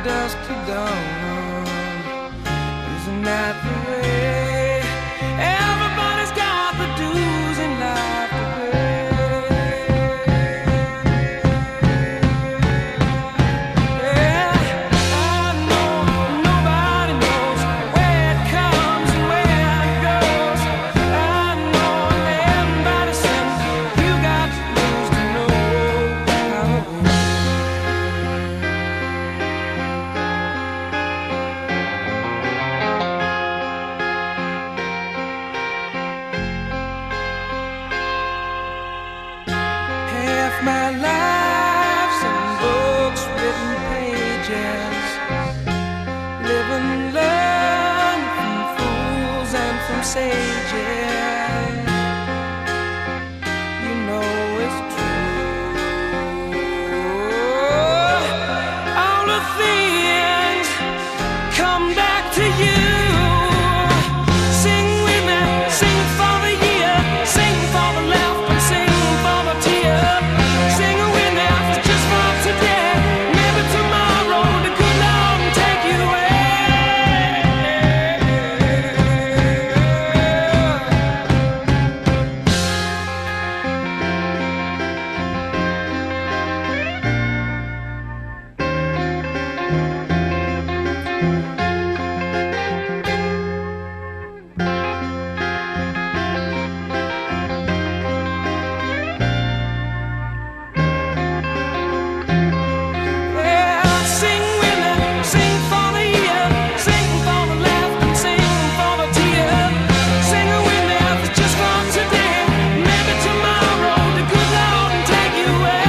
dusk to dawn. Isn't that the way? Everybody's got the dues in life to pay. Yeah, I know nobody knows where it comes and where it goes. I know everybody says you got to lose to know how it goes. Half my life's in books, written pages. Live and learn from fools and from sages. You know it's true. All the things come back to you. Sing with me, sing for the year, sing for the laugh and sing for the tear. Sing with me just for today. Maybe tomorrow the good Lord will take you away. Yeah, sing with me, sing for the year, sing for the laugh and sing for the tear. Sing with me just for today. Maybe tomorrow the good Lord will take you away.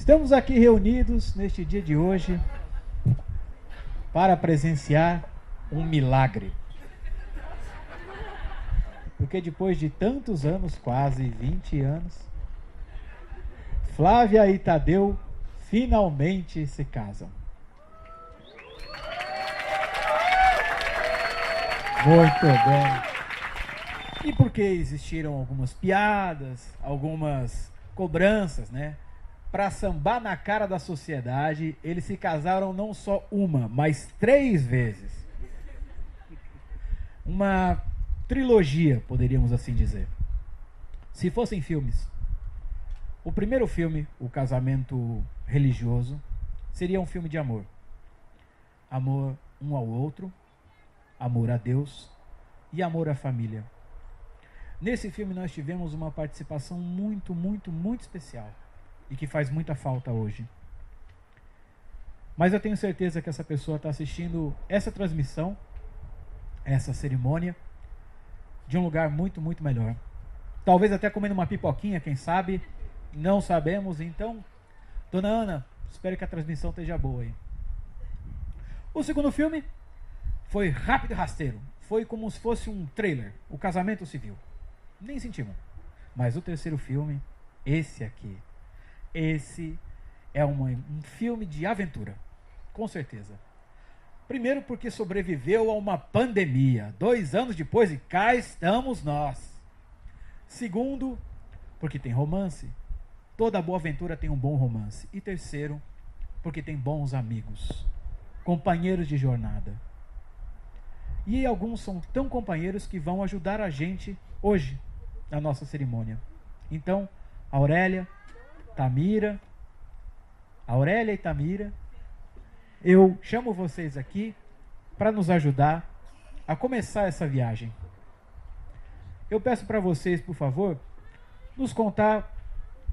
Estamos aqui reunidos neste dia de hoje para presenciar um milagre. Porque depois de tantos anos, quase 20 anos, Flávia e Tadeu finalmente se casam. Muito bem. E porque existiram algumas piadas, algumas cobranças, né? Para sambar na cara da sociedade, eles se casaram não só uma, mas 3 vezes. Uma trilogia, poderíamos assim dizer. Se fossem filmes, o primeiro filme, O Casamento Religioso, seria um filme de amor. Amor um ao outro, amor a Deus e amor à família. Nesse filme nós tivemos uma participação muito especial e que faz muita falta hoje. Mas eu tenho certeza que essa pessoa está assistindo essa transmissão, essa cerimônia, de um lugar muito melhor. Talvez até comendo uma pipoquinha, quem sabe, não sabemos. Então, dona Ana, espero que a transmissão esteja boa aí. O segundo filme foi rápido e rasteiro. Foi como se fosse um trailer, O Casamento Civil. Nem sentimos. Mas o terceiro filme, esse aqui, esse é um filme de aventura, com certeza. Primeiro porque sobreviveu a uma pandemia. 2 anos depois e cá estamos nós. Segundo, porque tem romance. Toda boa aventura tem um bom romance. E terceiro, porque tem bons amigos, companheiros de jornada. E alguns são tão companheiros que vão ajudar a gente hoje, na nossa cerimônia. Então, Aurélia e Tamira, eu chamo vocês aqui para nos ajudar a começar essa viagem. Eu peço para vocês, por favor, nos contar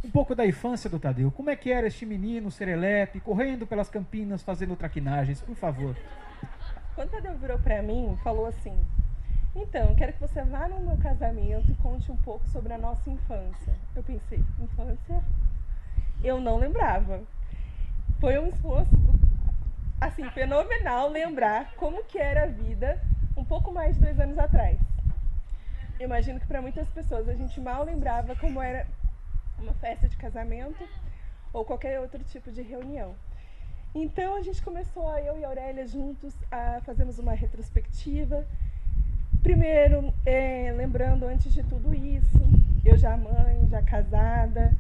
um pouco da infância do Tadeu. Como é que era este menino serelepe, correndo pelas campinas, fazendo traquinagens, por favor. Quando o Tadeu virou para mim, falou assim: então, eu quero que você vá no meu casamento e conte um pouco sobre a nossa infância. Eu pensei, infância? Eu não lembrava. Foi um esforço, assim, fenomenal lembrar como que era a vida um pouco mais de 2 anos atrás. Eu imagino que para muitas pessoas a gente mal lembrava como era uma festa de casamento ou qualquer outro tipo de reunião. Então a gente começou, eu e a Aurélia juntos, a fazermos uma retrospectiva. Primeiro, lembrando antes de tudo isso, eu já mãe, já casada,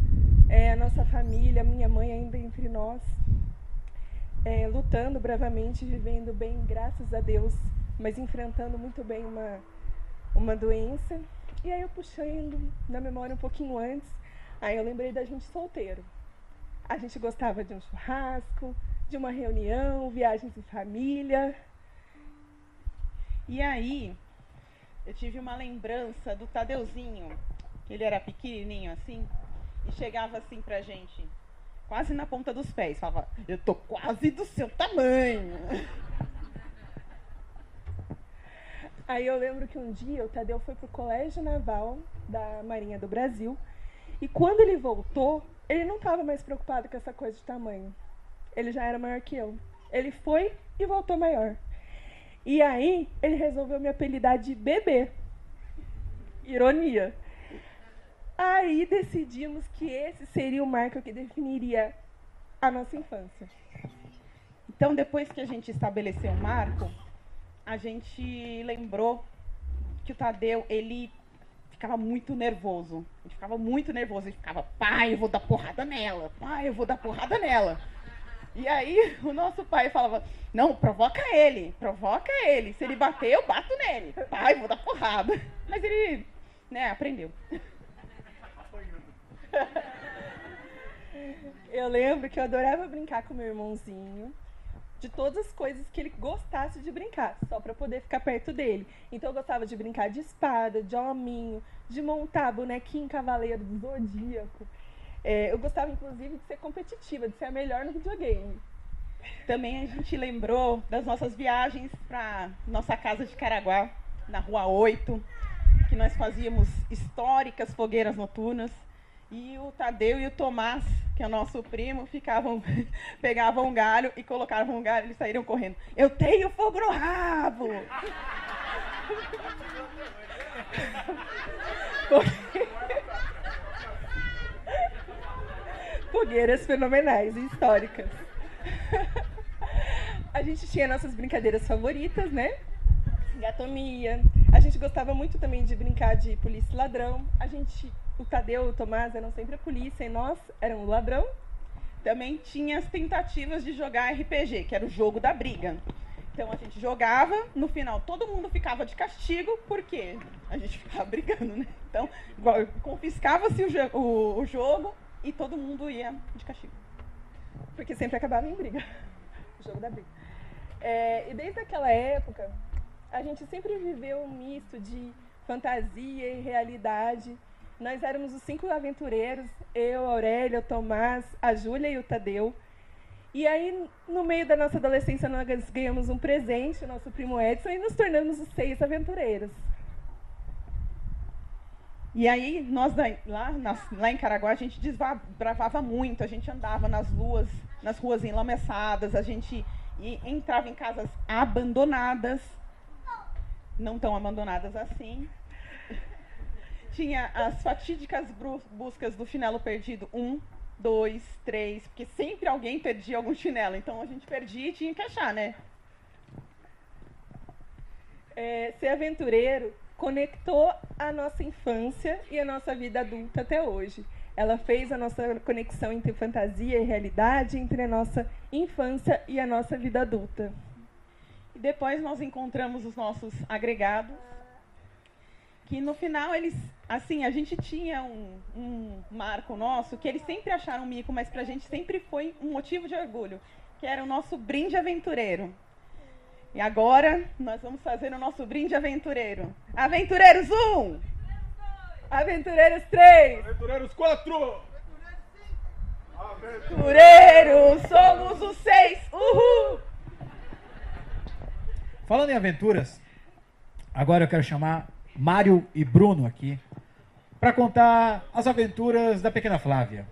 a nossa família, minha mãe ainda entre nós, lutando bravamente, vivendo bem, graças a Deus, mas enfrentando muito bem uma doença. E aí eu puxando na memória um pouquinho antes, aí eu lembrei da gente solteiro. A gente gostava de um churrasco, de uma reunião, viagens em família. E aí, eu tive uma lembrança do Tadeuzinho, que ele era pequenininho assim, e chegava assim pra gente, quase na ponta dos pés, falava: eu tô quase do seu tamanho. Aí eu lembro que um dia o Tadeu foi pro Colégio Naval da Marinha do Brasil, e quando ele voltou, ele não estava mais preocupado com essa coisa de tamanho. Ele já era maior que eu. Ele foi e voltou maior. E aí, ele resolveu me apelidar de bebê. Ironia. Aí decidimos que esse seria o marco que definiria a nossa infância. Então, depois que a gente estabeleceu o marco, a gente lembrou que o Tadeu, ele ficava muito nervoso. Ele ficava muito nervoso. Ele ficava: pai, eu vou dar porrada nela. Pai, eu vou dar porrada nela. E aí o nosso pai falava: não, provoca ele. Se ele bater, eu bato nele. Pai, vou dar porrada. Mas ele, aprendeu. Eu lembro que eu adorava brincar com meu irmãozinho, de todas as coisas que ele gostasse de brincar, só para poder ficar perto dele. Então eu gostava de brincar de espada, de hominho, de montar bonequinho cavaleiro do Zodíaco. Eu gostava, inclusive, de ser competitiva, de ser a melhor no videogame. Também a gente lembrou das nossas viagens para nossa casa de Caraguá, na Rua 8, que nós fazíamos históricas fogueiras noturnas. E o Tadeu e o Tomás, que é o nosso primo, pegavam um galho e colocavam um galho e saíram correndo. Eu tenho fogo no rabo! Fogueiras fenomenais e históricas. A gente tinha nossas brincadeiras favoritas, né? Gatomia. A gente gostava muito também de brincar de polícia e ladrão. O Tadeu e o Tomás eram sempre a polícia e nós éramos o ladrão. Também tinha as tentativas de jogar RPG, que era o jogo da briga. Então a gente jogava, no final todo mundo ficava de castigo, porque a gente ficava brigando, né? Então confiscava-se o jogo e todo mundo ia de castigo. Porque sempre acabava em briga. O jogo da briga. E desde aquela época, a gente sempre viveu um misto de fantasia e realidade. Nós éramos os 5 aventureiros, eu, a Aurélia, o Tomás, a Júlia e o Tadeu. E aí, no meio da nossa adolescência, nós ganhamos um presente, o nosso primo Edson, e nos tornamos os 6 aventureiros. E aí, nós lá em Caraguá, a gente desbravava muito, a gente andava nas ruas enlameçadas, a gente entrava em casas abandonadas, não tão abandonadas assim. Tinha as fatídicas buscas do chinelo perdido, 1, 2, 3, porque sempre alguém perdia algum chinelo, então a gente perdia e tinha que achar, né? Ser aventureiro conectou a nossa infância e a nossa vida adulta até hoje. Ela fez a nossa conexão entre fantasia e realidade, entre a nossa infância e a nossa vida adulta. E depois nós encontramos os nossos agregados, que no final eles, assim, a gente tinha um marco nosso, que eles sempre acharam mico, mas pra gente sempre foi um motivo de orgulho, que era o nosso brinde aventureiro. E agora nós vamos fazer o nosso brinde aventureiro. Aventureiros 1! Aventureiros 3! Aventureiros 4! Aventureiros, somos os 6! Uhul! Falando em aventuras, agora eu quero chamar Mário e Bruno aqui para contar as aventuras da pequena Flávia.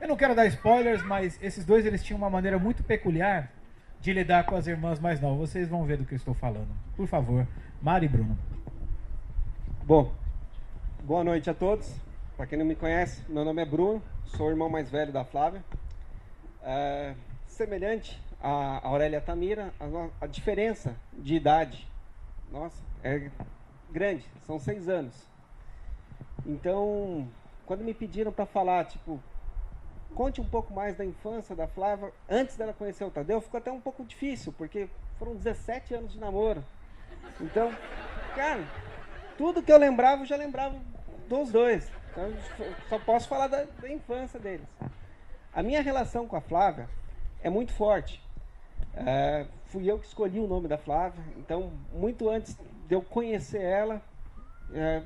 Eu não quero dar spoilers, mas esses dois eles tinham uma maneira muito peculiar de lidar com as irmãs mais novas. Vocês vão ver do que eu estou falando. Por favor, Mário e Bruno. Bom, boa noite a todos. Para quem não me conhece, meu nome é Bruno, sou o irmão mais velho da Flávia. Semelhante a Aurélia Tamira, a diferença de idade, nossa, é grande, são 6 anos. Então, quando me pediram para falar, tipo, conte um pouco mais da infância da Flávia, antes dela conhecer o Tadeu, ficou até um pouco difícil, porque foram 17 anos de namoro. Então, cara, tudo que eu lembrava, eu já lembrava dos dois. Então, eu só posso falar da infância deles. A minha relação com a Flávia é muito forte. Fui eu que escolhi o nome da Flávia, então muito antes de eu conhecer ela,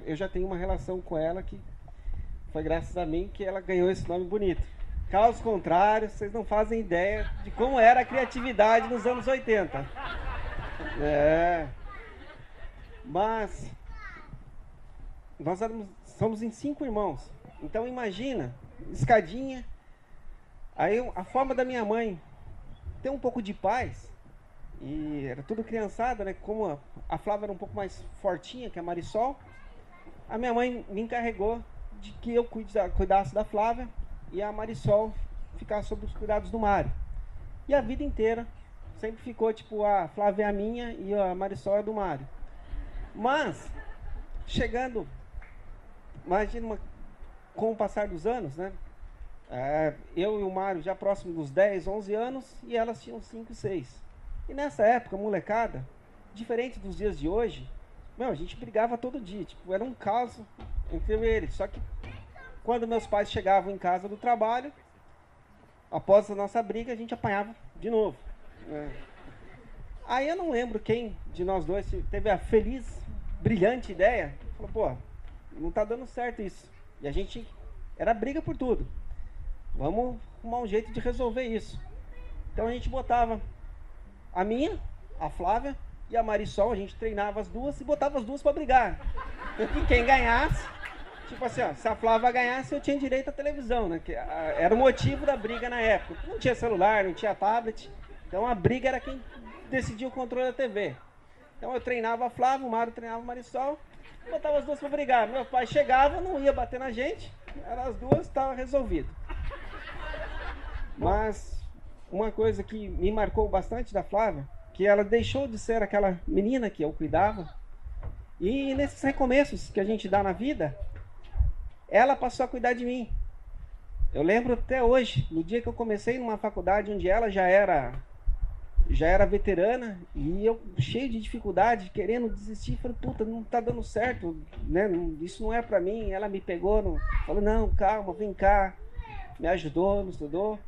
eu já tenho uma relação com ela que foi graças a mim que ela ganhou esse nome bonito. Caso contrário, vocês não fazem ideia de como era a criatividade nos anos 80. Mas nós somos em 5 irmãos, então imagina, escadinha, aí a forma da minha mãe ter um pouco de paz, e era tudo criançada, né? Como a Flávia era um pouco mais fortinha que a Marisol, a minha mãe me encarregou de que eu cuidasse da Flávia e a Marisol ficasse sob os cuidados do Mário. E a vida inteira sempre ficou tipo, a Flávia é a minha e a Marisol é do Mário. Mas, chegando, imagina, com o passar dos anos, né? Eu e o Mário já próximo dos 10, 11 anos e elas tinham 5, 6. E nessa época, molecada, diferente dos dias de hoje, a gente brigava todo dia, tipo, era um caos entre eles. Só que quando meus pais chegavam em casa do trabalho, após a nossa briga, a gente apanhava de novo. Aí eu não lembro quem de nós dois teve a feliz, brilhante ideia, falou, pô, não tá dando certo isso. E a gente, era briga por tudo. Vamos arrumar um jeito de resolver isso. Então a gente botava a minha, a Flávia e a Marisol, a gente treinava as duas e botava as duas para brigar. E quem ganhasse Tipo assim, ó, se a Flávia ganhasse, eu tinha direito à televisão, né? Que era o motivo da briga na época. Não tinha celular, não tinha tablet. Então a briga era quem decidia o controle da TV. Então eu treinava a Flávia, o Mário treinava o Marisol, botava as duas pra brigar. Meu pai chegava, não ia bater na gente, eram as duas, estava resolvido. Mas uma coisa que me marcou bastante da Flávia, que ela deixou de ser aquela menina que eu cuidava, e nesses recomeços que a gente dá na vida, ela passou a cuidar de mim. Eu lembro até hoje, no dia que eu comecei numa faculdade onde ela já era veterana, e eu cheio de dificuldade, querendo desistir, falei, puta, não tá dando certo, né? Isso não é pra mim. Ela me pegou, falou, não, calma, vem cá, me ajudou, me estudou,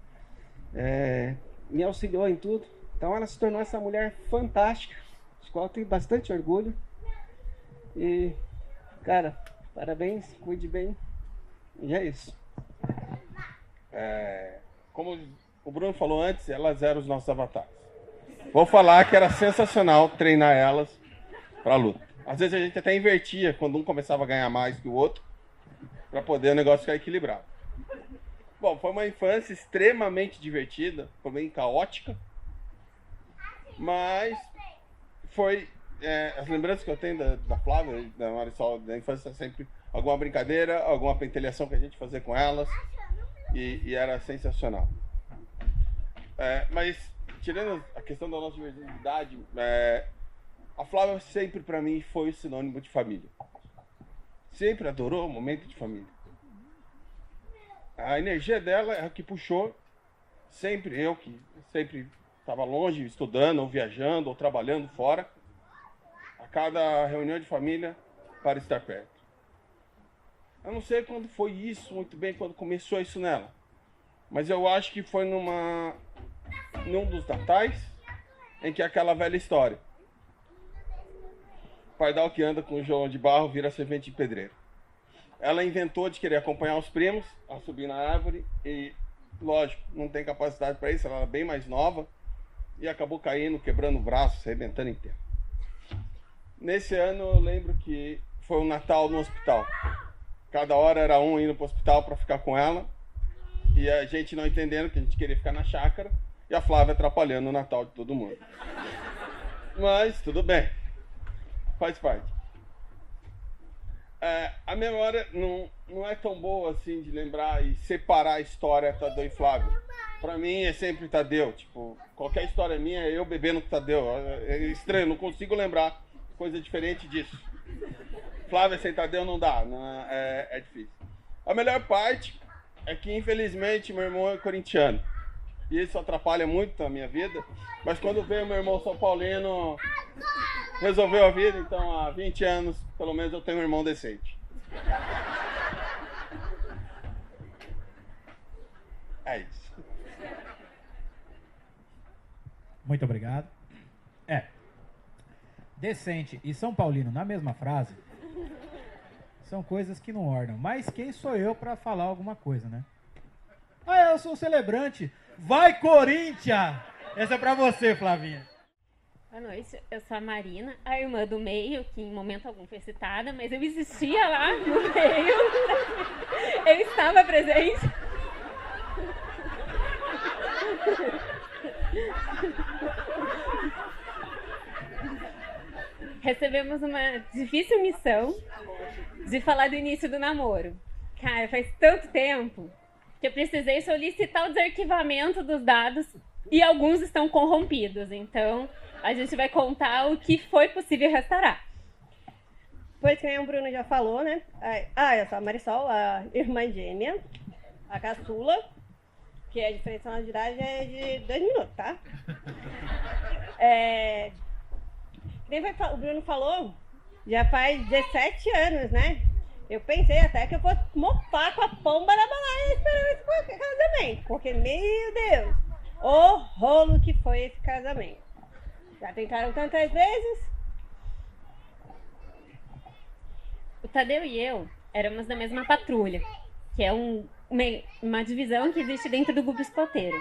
me auxiliou em tudo. Então ela se tornou essa mulher fantástica, de qual eu tenho bastante orgulho. E, cara, parabéns, cuide bem, e é isso. Como o Bruno falou antes, elas eram os nossos avatares. Vou falar que era sensacional treinar elas para luta. Às vezes a gente até invertia quando um começava a ganhar mais que o outro, para poder o negócio ficar equilibrado. Bom, foi uma infância extremamente divertida, foi bem caótica, mas foi as lembranças que eu tenho da Flávia, da Marisol, da infância, sempre alguma brincadeira, alguma pentelhação que a gente fazia com elas, e era sensacional. Mas tirando a questão da nossa diversidade, a Flávia sempre para mim foi o sinônimo de família. Sempre adorou o momento de família. A energia dela é a que puxou sempre eu, que sempre estava longe, estudando, ou viajando, ou trabalhando fora, a cada reunião de família para estar perto. Eu não sei quando foi isso, muito bem, quando começou isso nela, mas eu acho que foi num dos natais, em que aquela velha história. Pardal que anda com o João de barro vira servente de pedreiro. Ela inventou de querer acompanhar os primos a subir na árvore e, lógico, não tem capacidade para isso, ela era bem mais nova e acabou caindo, quebrando o braço, se arrebentando inteiro. Nesse ano eu lembro que foi um Natal no hospital. Cada hora era um indo para o hospital para ficar com ela e a gente não entendendo que a gente queria ficar na chácara e a Flávia atrapalhando o Natal de todo mundo. Mas tudo bem, faz parte. A memória não é tão boa assim de lembrar e separar a história Tadeu e Flávio. Pra mim é sempre Tadeu, tipo, qualquer história minha é eu bebendo com Tadeu. É estranho, não consigo lembrar coisa diferente disso. Flávia sem Tadeu não dá, é difícil. A melhor parte é que infelizmente meu irmão é corintiano. E isso atrapalha muito a minha vida, mas quando veio meu irmão São Paulino, resolveu a vida, então há 20 anos, pelo menos eu tenho um irmão decente. É isso. Muito obrigado. Decente e São Paulino na mesma frase são coisas que não ornam. Mas quem sou eu para falar alguma coisa, né? Eu sou um celebrante. Vai, Corinthians! Essa é pra você, Flavinha. Boa noite, eu sou a Marina, a irmã do meio, que em momento algum foi citada, mas eu existia lá no meio. Eu estava presente. Recebemos uma difícil missão de falar do início do namoro. Cara, faz tanto tempo que eu precisei solicitar o desarquivamento dos dados e alguns estão corrompidos. Então, a gente vai contar o que foi possível restaurar. Pois que nem o Bruno já falou, né? Eu sou a Marisol, a irmã gêmea, a caçula, que a diferença de idade é de 2 minutos, tá? Nem o Bruno falou, já faz 17 anos, né? Eu pensei até que eu fosse mofar com a pomba na balada esperando esse casamento. Porque, meu Deus, o rolo que foi esse casamento. Já tentaram tantas vezes. O Tadeu e eu éramos da mesma patrulha, que é uma divisão que existe dentro do grupo escoteiro.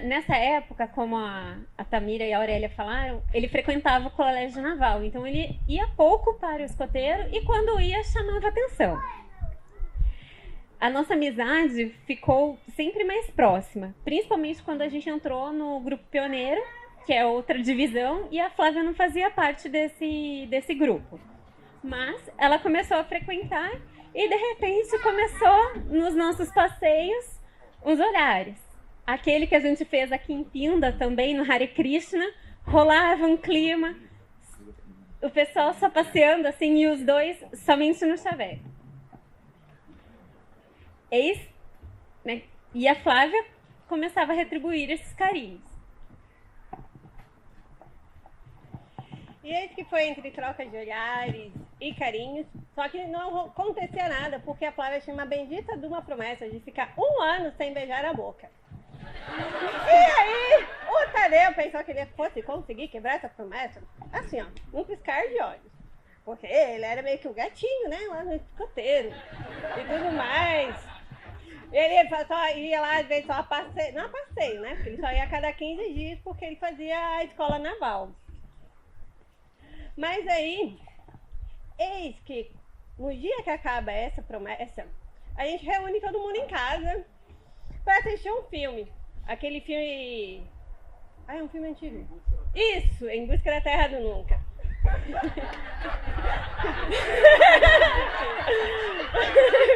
Nessa época, como a Tamira e a Aurélia falaram, ele frequentava o colégio naval. Então ele ia pouco para o escoteiro e quando ia chamava atenção. A nossa amizade ficou sempre mais próxima, principalmente quando a gente entrou no grupo pioneiro, que é outra divisão, e a Flávia não fazia parte desse grupo. Mas ela começou a frequentar e de repente começou nos nossos passeios uns olhares. Aquele que a gente fez aqui em Pinda também, no Hare Krishna, rolava um clima, o pessoal só passeando assim e os dois somente no chaveiro. Eis, né? E a Flávia começava a retribuir esses carinhos. E eis que foi entre trocas de olhares e carinhos, só que não acontecia nada, porque a Flávia tinha uma bendita de uma promessa de ficar 1 ano sem beijar a boca. E aí, o Tadeu pensou que ele fosse conseguir quebrar essa promessa, assim, ó, num piscar de olhos. Porque ele era meio que o gatinho, né, lá no escoteiro e tudo mais. Ele só ia lá, às vezes, só a passeio, não a passeio, né, porque ele só ia a cada 15 dias, porque ele fazia a escola naval. Mas aí, eis que no dia que acaba essa promessa, a gente reúne todo mundo em casa para assistir um filme. Aquele filme... Ah, é um filme antigo. Isso, Em Busca da Terra do Nunca.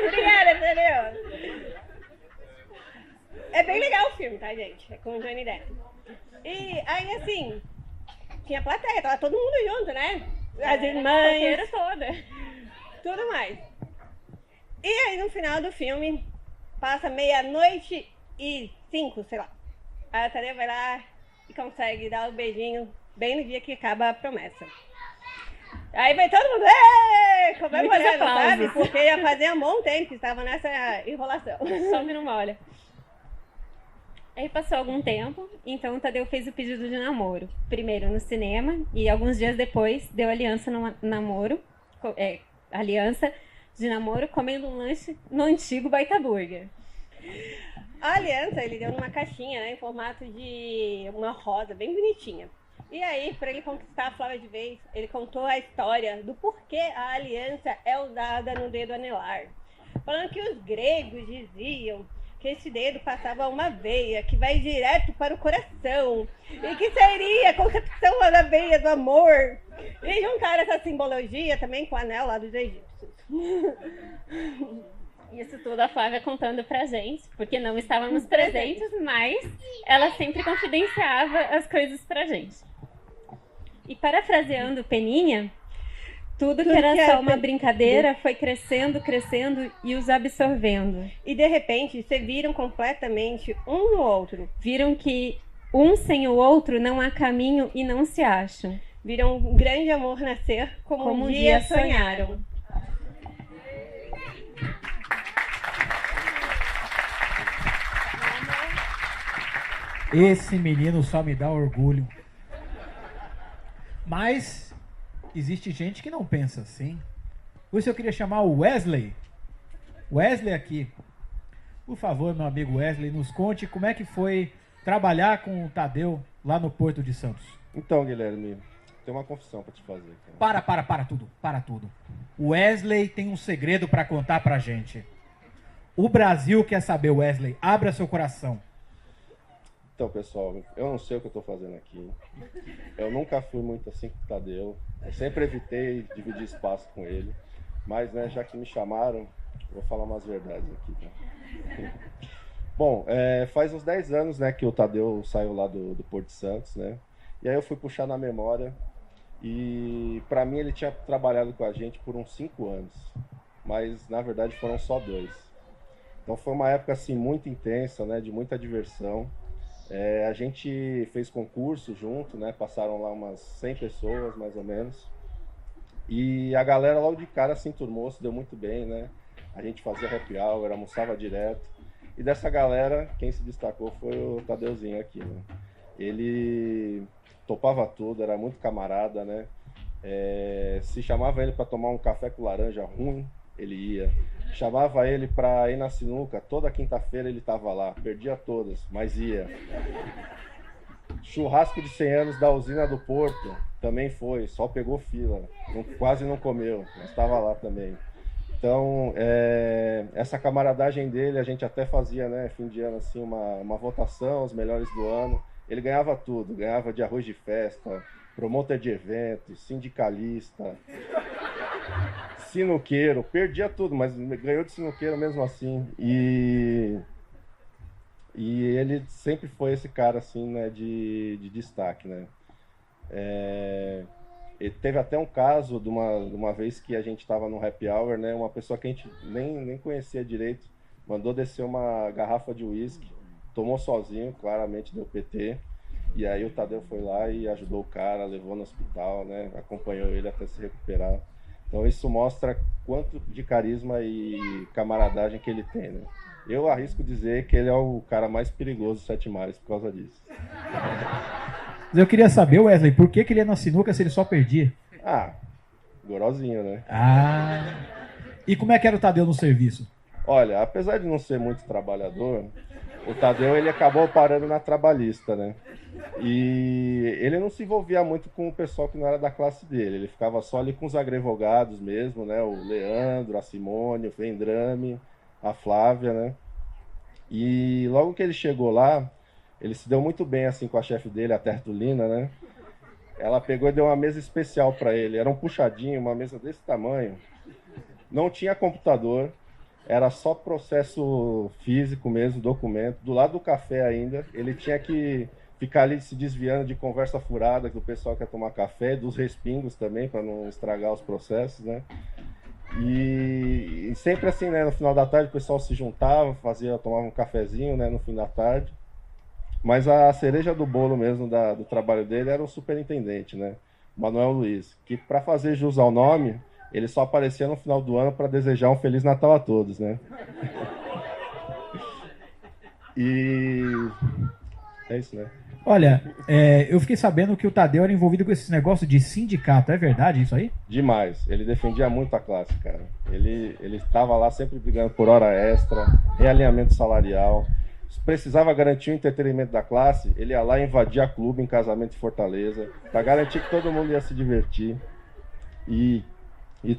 Obrigada, Tadeu. É bem legal o filme, tá, gente? É com o Johnny Depp. E aí, assim, tinha plateia, tava todo mundo junto, né? As irmãs, Toda. tudo mais. E aí, no final do filme, passa 00:05, sei lá. Aí a Tadeu vai lá e consegue dar o beijinho bem no dia que acaba a promessa. Aí vai todo mundo, comemorando, sabe? Porque já fazia um bom tempo que estava nessa enrolação. Some não molha. Aí passou algum tempo, então o Tadeu fez o pedido de namoro. Primeiro no cinema e alguns dias depois deu aliança no namoro, aliança de namoro comendo um lanche no antigo Baita Burger. A aliança ele deu numa caixinha, né, em formato de uma rosa, bem bonitinha. E aí, para ele conquistar a Flávia de vez, ele contou a história do porquê a aliança é usada no dedo anelar. Falando que os gregos diziam que esse dedo passava uma veia que vai direto para o coração e que seria a concepção da veia do amor. E juntaram essa simbologia também com o anel lá dos egípcios. Isso tudo a Flávia contando pra gente, porque não estávamos presentes, mas ela sempre confidenciava as coisas pra gente. E parafraseando Peninha, tudo que era só uma brincadeira foi crescendo, crescendo e os absorvendo. E de repente, se viram completamente um no outro. Viram que um sem o outro não há caminho e não se acham. Viram um grande amor nascer como um dia sonharam. Esse menino só me dá orgulho. Mas existe gente que não pensa assim. Por isso eu queria chamar o Wesley. Wesley aqui. Por favor, meu amigo Wesley, nos conte como é que foi trabalhar com o Tadeu lá no Porto de Santos. Então, Guilherme, tem uma confissão para te fazer. Cara. Para tudo. O Wesley tem um segredo para contar pra gente. O Brasil quer saber, Wesley. Abra seu coração. Então, pessoal, eu não sei o que eu tô fazendo aqui. Eu nunca fui muito assim com o Tadeu. Eu sempre evitei dividir espaço com ele. Mas, né, já que me chamaram, vou falar umas verdades aqui. Tá? Bom, faz uns 10 anos, né, que o Tadeu saiu lá do Porto de Santos, né? E aí eu fui puxar na memória. E pra mim ele tinha trabalhado com a gente por uns 5 anos. Mas, na verdade, foram só 2. Então foi uma época, assim, muito intensa, né, de muita diversão. A gente fez concurso junto, né? Passaram lá umas 100 pessoas, mais ou menos. E a galera logo de cara se enturmou, se deu muito bem, né? A gente fazia happy hour, almoçava direto. E dessa galera, quem se destacou foi o Tadeuzinho aqui, né? Ele topava tudo, era muito camarada, né? Se chamava ele para tomar um café com laranja ruim, ele ia. Chamava ele pra ir na sinuca, toda quinta-feira ele tava lá, perdia todas, mas ia. Churrasco de 100 anos da usina do Porto, também foi, só pegou fila, quase não comeu, mas estava lá também. Então, essa camaradagem dele, a gente até fazia, né, fim de ano, assim, uma votação, os melhores do ano. Ele ganhava tudo, ganhava de arroz de festa, promotor de eventos, sindicalista, sinuqueiro, perdia tudo, mas ganhou de sinuqueiro mesmo assim. E ele sempre foi esse cara, assim, né, de destaque, né. Ele teve até um caso de uma vez que a gente estava no happy hour, né, uma pessoa que a gente nem conhecia direito, mandou descer uma garrafa de uísque, tomou sozinho, claramente deu PT, e aí o Tadeu foi lá e ajudou o cara, levou no hospital, né, acompanhou ele até se recuperar. Então isso mostra quanto de carisma e camaradagem que ele tem, né. Eu arrisco dizer que ele é o cara mais perigoso dos Sete Mares por causa disso. Eu queria saber, Wesley, por que ele ia na sinuca se ele só perdia? Ah, gorozinho, né? Ah. E como é que era o Tadeu no serviço? Olha, apesar de não ser muito trabalhador, o Tadeu ele acabou parando na trabalhista, né? E ele não se envolvia muito com o pessoal que não era da classe dele. Ele ficava só ali com os agrevogados mesmo, né? O Leandro, a Simone, o Vendrame, a Flávia, né? E logo que ele chegou lá, ele se deu muito bem assim com a chefe dele, a Tertulina, né? Ela pegou e deu uma mesa especial para ele. Era um puxadinho, uma mesa desse tamanho. Não tinha computador, era só processo físico mesmo, documento. Do lado do café ainda, ele tinha que ficar ali se desviando de conversa furada que o pessoal quer tomar café, dos respingos também, para não estragar os processos, né? E sempre assim, né? No final da tarde o pessoal se juntava, tomava um cafezinho, né? No fim da tarde. Mas a cereja do bolo mesmo do trabalho dele era o superintendente, né? Manuel Luiz, que para fazer jus ao nome, ele só aparecia no final do ano para desejar um Feliz Natal a todos, né? E é isso, né? Olha, eu fiquei sabendo que o Tadeu era envolvido com esse negócio de sindicato, é verdade isso aí? Demais, ele defendia muito a classe, cara. Ele estava lá sempre brigando por hora extra, realinhamento salarial. Se precisava garantir o entretenimento da classe, ele ia lá e invadia clube em Casamento em Fortaleza, para garantir que todo mundo ia se divertir. E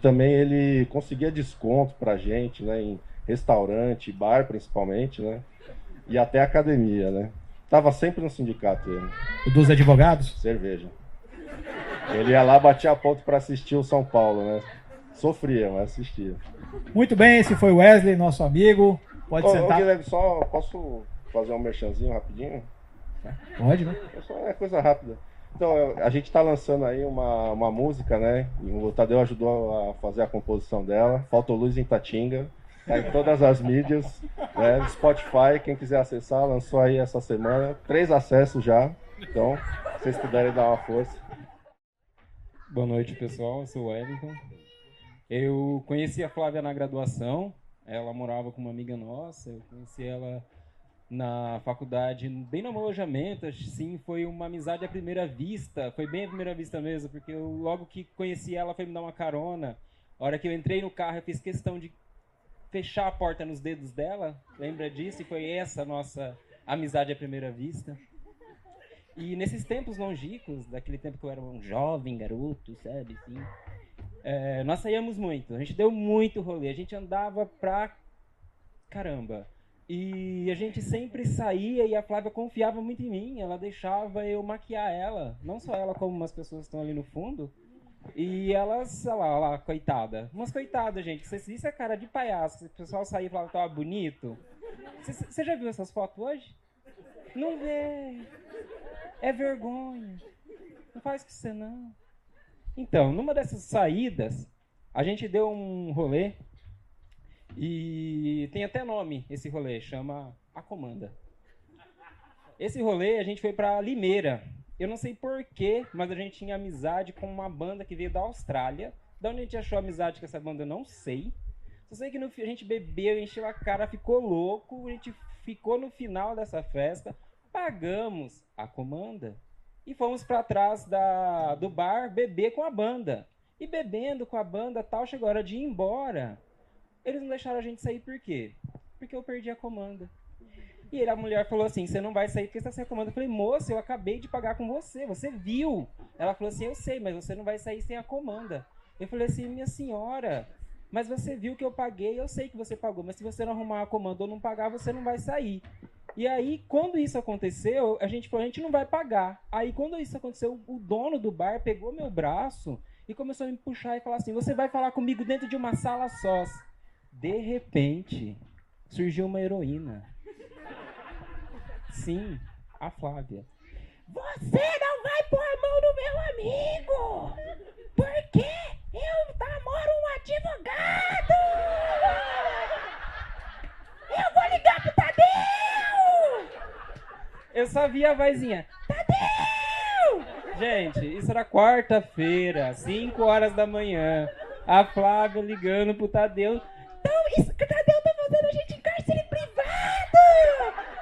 também ele conseguia desconto pra gente, né, em restaurante, bar principalmente, né, e até academia, né. Tava sempre no sindicato ele. O dos advogados? Cerveja. Ele ia lá, batia ponto para assistir o São Paulo, né. Sofria, mas assistia. Muito bem, esse foi o Wesley, nosso amigo. Pode sentar. Guilherme, só posso fazer um merchanzinho rapidinho? Pode, né? É coisa rápida. Então, a gente está lançando aí uma música, né? E o Tadeu ajudou a fazer a composição dela. Faltou Luz em Tatinga. Tá em todas as mídias, né? Spotify, quem quiser acessar, lançou aí essa semana. 3 acessos já. Então, se vocês puderem dar uma força. Boa noite, pessoal. Eu sou o Wellington. Eu conheci a Flávia na graduação. Ela morava com uma amiga nossa. Eu conheci ela na faculdade, bem no alojamento. Sim, foi uma amizade à primeira vista. Foi bem à primeira vista mesmo, porque eu, logo que conheci ela, foi me dar uma carona. A hora que eu entrei no carro, eu fiz questão de fechar a porta nos dedos dela. Lembra disso? E foi essa a nossa amizade à primeira vista. E nesses tempos longínquos, daquele tempo que eu era um jovem garoto, sabe, assim, nós saíamos muito. A gente deu muito rolê. A gente andava pra caramba. E a gente sempre saía e a Flávia confiava muito em mim. Ela deixava eu maquiar ela. Não só ela, como umas pessoas que estão ali no fundo. E elas, olha lá, coitada. Umas coitadas, gente. Isso é cara de palhaço. O pessoal saía e falava que tava bonito. Você já viu essas fotos hoje? Não vê. É vergonha. Não faz com você, não. Então, numa dessas saídas, a gente deu um rolê. E tem até nome esse rolê, chama A Comanda. Esse rolê a gente foi pra Limeira. Eu não sei porquê, mas a gente tinha amizade com uma banda que veio da Austrália. Da onde a gente achou amizade com essa banda, eu não sei. Só sei que no fim a gente bebeu, encheu a cara, ficou louco. A gente ficou no final dessa festa, pagamos a comanda e fomos pra trás do bar beber com a banda. E bebendo com a banda tal, chegou a hora de ir embora. Eles não deixaram a gente sair por quê? Porque eu perdi a comanda. E a mulher falou assim, você não vai sair porque você está sem a comanda. Eu falei, moça, eu acabei de pagar com você, você viu. Ela falou assim, eu sei, mas você não vai sair sem a comanda. Eu falei assim, minha senhora, mas você viu que eu paguei, eu sei que você pagou, mas se você não arrumar a comanda ou não pagar, você não vai sair. E aí, quando isso aconteceu, a gente falou, a gente não vai pagar. Aí, quando isso aconteceu, o dono do bar pegou meu braço e começou a me puxar e falar assim, você vai falar comigo dentro de uma sala sós. De repente, surgiu uma heroína. Sim, a Flávia. Você não vai pôr a mão no meu amigo! Porque eu namoro um advogado! Eu vou ligar pro Tadeu! Eu só vi a vozinha. Tadeu! Gente, isso era quarta-feira, 5 horas da manhã. A Flávia ligando pro Tadeu. Então, isso que o Tadeu tá fazendo a gente em cárcere privado!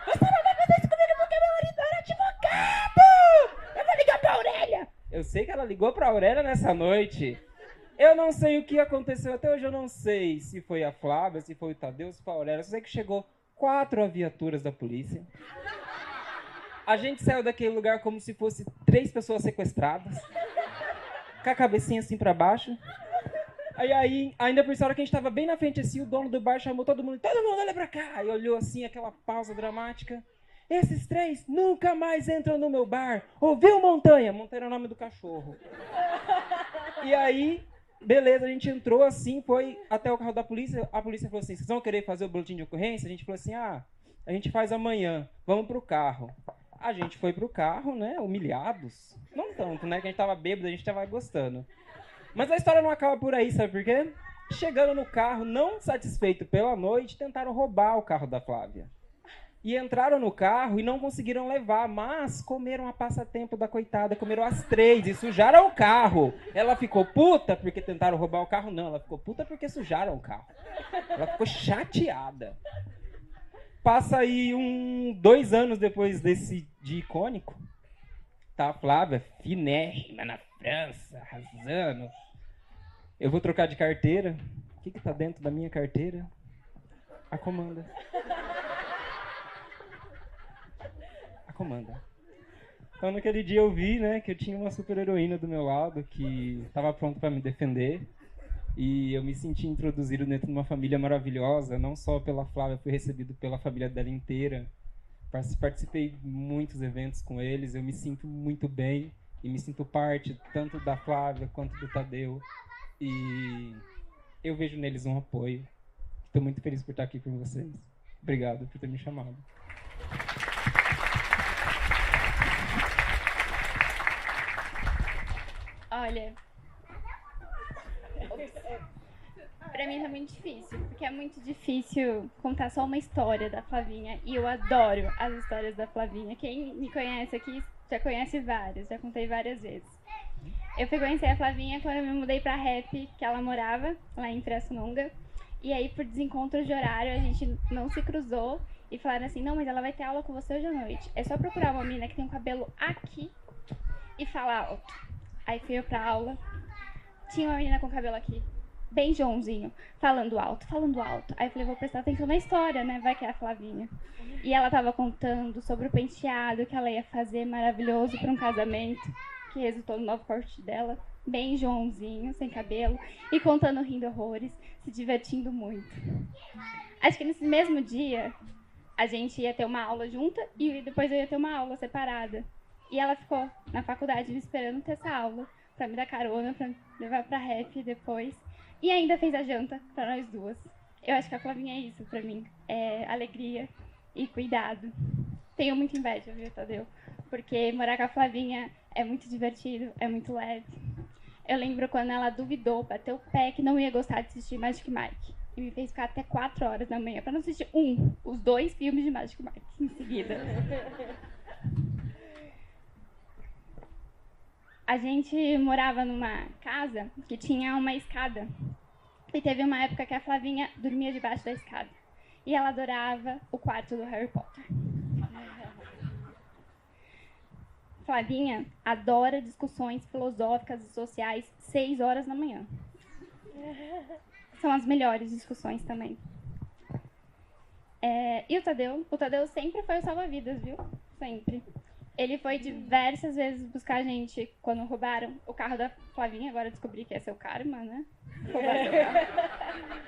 Você não vai fazer isso comigo porque meu marido era advogado! Eu vou ligar pra Aurélia! Eu sei que ela ligou pra Aurélia nessa noite. Eu não sei o que aconteceu, até hoje eu não sei se foi a Flávia, se foi o Tadeu, se foi a Aurélia. Eu sei que chegou 4 viaturas da polícia. A gente saiu daquele lugar como se fosse 3 pessoas sequestradas. Com a cabecinha assim pra baixo. Aí, ainda por essa hora que a gente tava bem na frente assim, o dono do bar chamou todo mundo olha pra cá. E olhou assim, aquela pausa dramática. Esses 3 nunca mais entram no meu bar. Ouviu, Montanha? Montanha era o nome do cachorro. E aí, beleza, a gente entrou assim, foi até o carro da polícia. A polícia falou assim, vocês vão querer fazer o boletim de ocorrência? A gente falou assim, a gente faz amanhã, vamos pro carro. A gente foi pro carro, né, humilhados. Não tanto, né, que a gente tava bêbado, a gente tava gostando. Mas a história não acaba por aí, sabe por quê? Chegando no carro, não satisfeito pela noite, tentaram roubar o carro da Flávia. E entraram no carro e não conseguiram levar, mas comeram a passatempo da coitada, comeram as 3 e sujaram o carro. Ela ficou puta porque tentaram roubar o carro? Não, ela ficou puta porque sujaram o carro. Ela ficou chateada. Passa aí 2 anos depois desse dia icônico, tá a Flávia, finérrima na França, arrasando. Eu vou trocar de carteira. O que tá dentro da minha carteira? A comanda. A comanda. Então naquele dia eu vi, né, que eu tinha uma super heroína do meu lado que estava pronta para me defender. E eu me senti introduzido dentro de uma família maravilhosa, não só pela Flávia, fui recebido pela família dela inteira. Participei de muitos eventos com eles, eu me sinto muito bem e me sinto parte tanto da Flávia quanto do Tadeu. E eu vejo neles um apoio. Estou muito feliz por estar aqui com vocês. Obrigado por ter me chamado. Olha, pra mim tá muito difícil, porque é muito difícil contar só uma história da Flavinha, e eu adoro as histórias da Flavinha. Quem me conhece aqui já conhece várias, já contei várias vezes. Eu fui conhecer a Flavinha quando eu me mudei pra Rap, que ela morava lá em Pirassununga, e aí por desencontros de horário a gente não se cruzou, e falaram assim, não, mas ela vai ter aula com você hoje à noite. É só procurar uma menina que tem um cabelo aqui e falar alto. Aí fui eu pra aula, tinha uma menina com cabelo aqui, bem Joãozinho, falando alto, falando alto. Aí eu falei, vou prestar atenção na história, né, vai que é a Flavinha. E ela tava contando sobre o penteado que ela ia fazer maravilhoso pra um casamento, que resultou no novo corte dela, bem Joãozinho, sem cabelo, e contando rindo horrores, se divertindo muito. Acho que nesse mesmo dia, a gente ia ter uma aula junta e depois eu ia ter uma aula separada. E ela ficou na faculdade me esperando ter essa aula pra me dar carona, pra me levar pra Rap depois. E ainda fez a janta pra nós duas. Eu acho que a Flavinha é isso pra mim. É alegria e cuidado. Tenho muita inveja, viu, Tadeu? Porque morar com a Flavinha é muito divertido, é muito leve. Eu lembro quando ela duvidou, bateu o pé que não ia gostar de assistir Magic Mike. E me fez ficar até 4 horas da manhã pra não assistir os 2 filmes de Magic Mike em seguida. A gente morava numa casa que tinha uma escada. E teve uma época que a Flavinha dormia debaixo da escada. E ela adorava o quarto do Harry Potter. Flavinha adora discussões filosóficas e sociais 6 horas da manhã. são as melhores discussões também. E o Tadeu sempre foi o salva-vidas, viu? Sempre. Ele foi diversas vezes buscar a gente quando roubaram o carro da Flavinha. Agora eu descobri que é seu karma, né? Roubaram seu carro.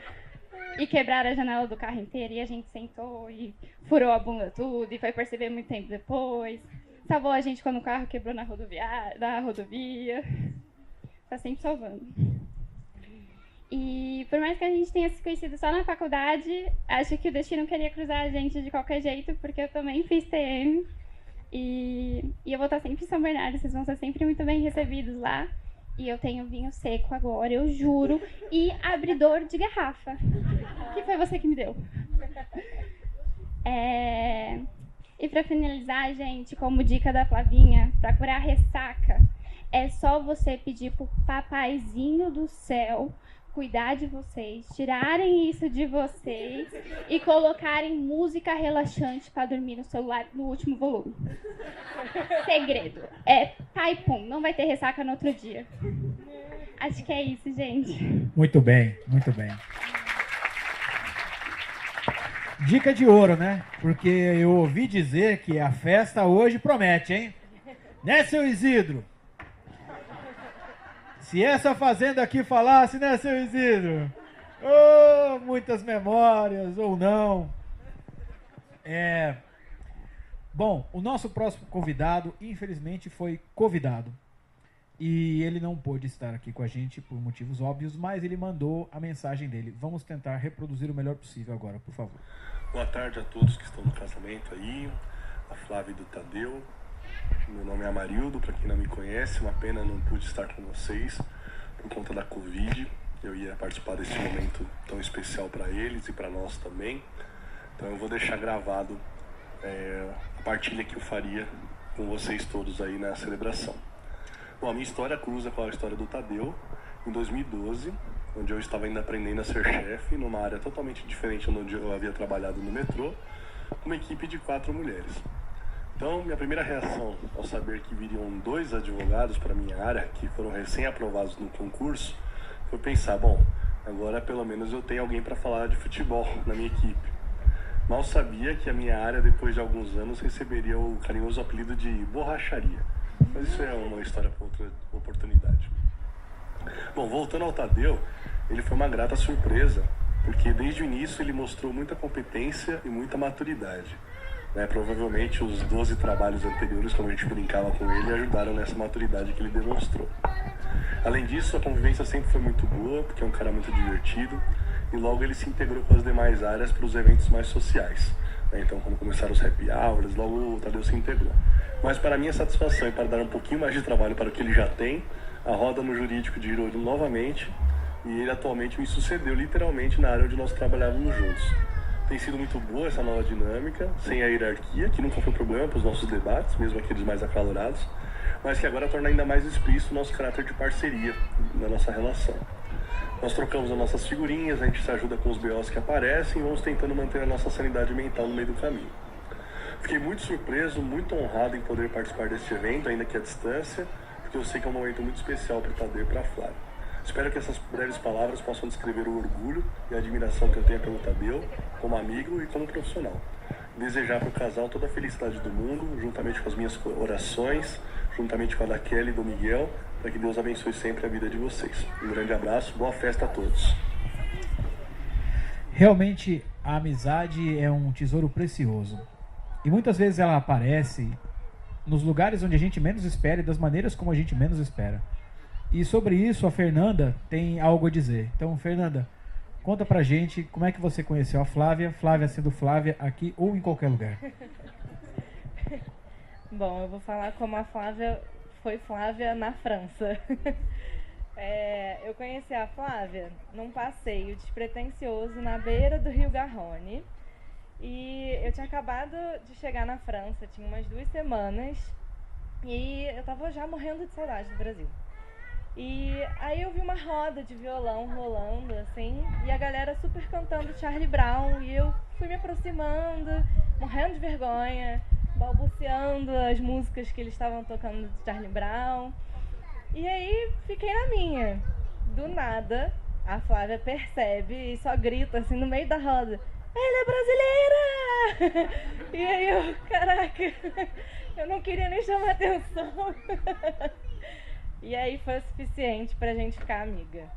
E quebraram a janela do carro inteiro. E a gente sentou e furou a bunda tudo. E foi perceber muito tempo depois. Salvou a gente quando o carro quebrou na rodovia. Tá sempre salvando. E por mais que a gente tenha se conhecido só na faculdade, acho que o destino queria cruzar a gente de qualquer jeito, porque eu também fiz TM. E eu vou estar sempre em São Bernardo, vocês vão ser sempre muito bem recebidos lá. E eu tenho vinho seco agora, eu juro. E abridor de garrafa, que foi você que me deu. E pra finalizar, gente, como dica da Flavinha, pra curar a ressaca, é só você pedir pro papaizinho do céu cuidar de vocês, tirarem isso de vocês e colocarem música relaxante pra dormir no celular no último volume. Segredo. Pai, pum, não vai ter ressaca no outro dia. Acho que é isso, gente. Muito bem, muito bem. Dica de ouro, né? Porque eu ouvi dizer que a festa hoje promete, hein? Né, seu Isidro? Se essa fazenda aqui falasse, né, seu Isidro? Oh, muitas memórias, ou não. Bom, o nosso próximo convidado, infelizmente, foi convidado. E ele não pôde estar aqui com a gente por motivos óbvios, mas ele mandou a mensagem dele. Vamos tentar reproduzir o melhor possível agora, por favor. Boa tarde a todos que estão no casamento aí, a Flávia e do Tadeu. Meu nome é Amarildo, para quem não me conhece, uma pena não pude estar com vocês por conta da Covid. Eu ia participar desse momento tão especial para eles e para nós também. Então eu vou deixar gravado a partilha que eu faria com vocês todos aí na celebração. Bom, a minha história cruza com a história do Tadeu, em 2012, onde eu estava ainda aprendendo a ser chefe, numa área totalmente diferente de onde eu havia trabalhado no metrô, com uma equipe de 4 mulheres. Então, minha primeira reação ao saber que viriam 2 advogados para a minha área, que foram recém-aprovados no concurso, foi pensar, bom, agora pelo menos eu tenho alguém para falar de futebol na minha equipe. Mal sabia que a minha área, depois de alguns anos, receberia o carinhoso apelido de borracharia. Mas isso é uma história para outra oportunidade. Bom, voltando ao Tadeu, ele foi uma grata surpresa, porque desde o início ele mostrou muita competência e muita maturidade. Provavelmente os 12 trabalhos anteriores, como a gente brincava com ele, ajudaram nessa maturidade que ele demonstrou. Além disso, a convivência sempre foi muito boa, porque é um cara muito divertido, e logo ele se integrou com as demais áreas para os eventos mais sociais. Então, quando começaram os happy hours, logo o Tadeu se integrou. Mas para minha satisfação e para dar um pouquinho mais de trabalho para o que ele já tem, a roda no jurídico girou novamente, e ele atualmente me sucedeu literalmente na área onde nós trabalhávamos juntos. Tem sido muito boa essa nova dinâmica, sem a hierarquia, que nunca foi problema para os nossos debates, mesmo aqueles mais acalorados, mas que agora torna ainda mais explícito o nosso caráter de parceria na nossa relação. Nós trocamos as nossas figurinhas, a gente se ajuda com os BOs que aparecem e vamos tentando manter a nossa sanidade mental no meio do caminho. Fiquei muito surpreso, muito honrado em poder participar deste evento, ainda que à distância, porque eu sei que é um momento muito especial para o Tadeu e para a Flávia. Espero que essas breves palavras possam descrever o orgulho e a admiração que eu tenho pelo Tadeu, como amigo e como profissional. Desejar para o casal toda a felicidade do mundo, juntamente com as minhas orações, juntamente com a da Kelly e do Miguel, para que Deus abençoe sempre a vida de vocês. Um grande abraço, boa festa a todos. Realmente, a amizade é um tesouro precioso. E muitas vezes ela aparece nos lugares onde a gente menos espera e das maneiras como a gente menos espera. E sobre isso a Fernanda tem algo a dizer. Então, Fernanda, conta pra gente como é que você conheceu a Flávia, Flávia sendo Flávia aqui ou em qualquer lugar. Bom, eu vou falar como a Flávia foi Flávia na França. Eu conheci a Flávia num passeio despretensioso na beira do Rio Garonne. E eu tinha acabado de chegar na França, tinha umas 2 semanas, e eu tava já morrendo de saudade do Brasil. E aí eu vi uma roda de violão rolando, assim, e a galera super cantando Charlie Brown, e eu fui me aproximando, morrendo de vergonha, balbuciando as músicas que eles estavam tocando de Charlie Brown. E aí fiquei na minha. Do nada, a Flávia percebe e só grita assim no meio da roda: ela é brasileira! E aí eu, caraca, eu não queria nem chamar atenção. E aí foi o suficiente pra gente ficar amiga.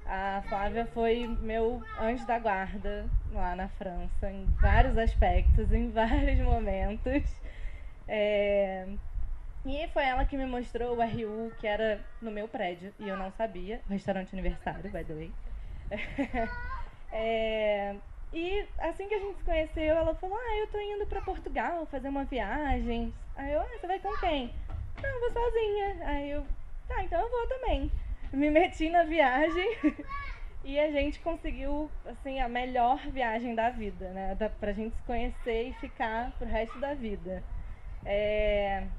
A Flávia foi meu anjo da guarda lá na França, em vários aspectos, em vários momentos. E foi ela que me mostrou o RU, que era no meu prédio, e eu não sabia. O restaurante universitário, by the way. E assim que a gente se conheceu, ela falou: eu tô indo pra Portugal fazer uma viagem. Aí eu: você vai com quem? Não, eu vou sozinha. Aí eu: tá, então eu vou também. Me meti na viagem e a gente conseguiu, assim, a melhor viagem da vida, né? Pra gente se conhecer e ficar pro resto da vida.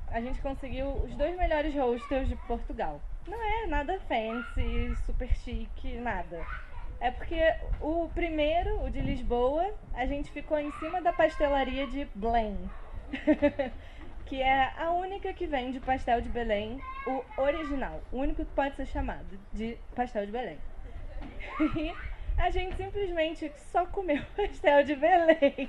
A gente conseguiu os 2 melhores hostels de Portugal. Não é nada fancy, super chique, nada. É porque o primeiro, o de Lisboa, a gente ficou em cima da pastelaria de Belém. Que é a única que vende pastel de Belém, o original. O único que pode ser chamado de pastel de Belém. E a gente simplesmente só comeu pastel de Belém.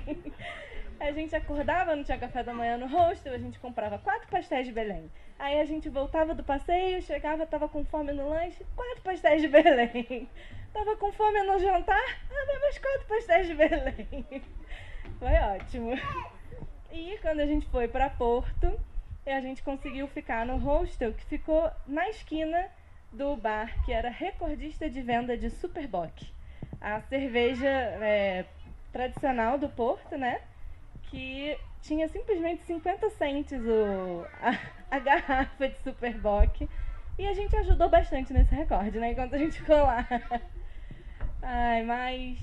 A gente acordava, não tinha café da manhã no hostel, a gente comprava 4 pastéis de Belém. Aí a gente voltava do passeio, chegava, tava com fome no lanche, 4 pastéis de Belém. Tava com fome no jantar, mais 4 pastéis de Belém. Foi ótimo. E quando a gente foi para Porto, a gente conseguiu ficar no hostel que ficou na esquina do bar, que era recordista de venda de Superboc, a cerveja tradicional do Porto, né? Que tinha simplesmente 50 cents a garrafa de Superboc. E a gente ajudou bastante nesse recorde, né? Enquanto a gente ficou lá. Mas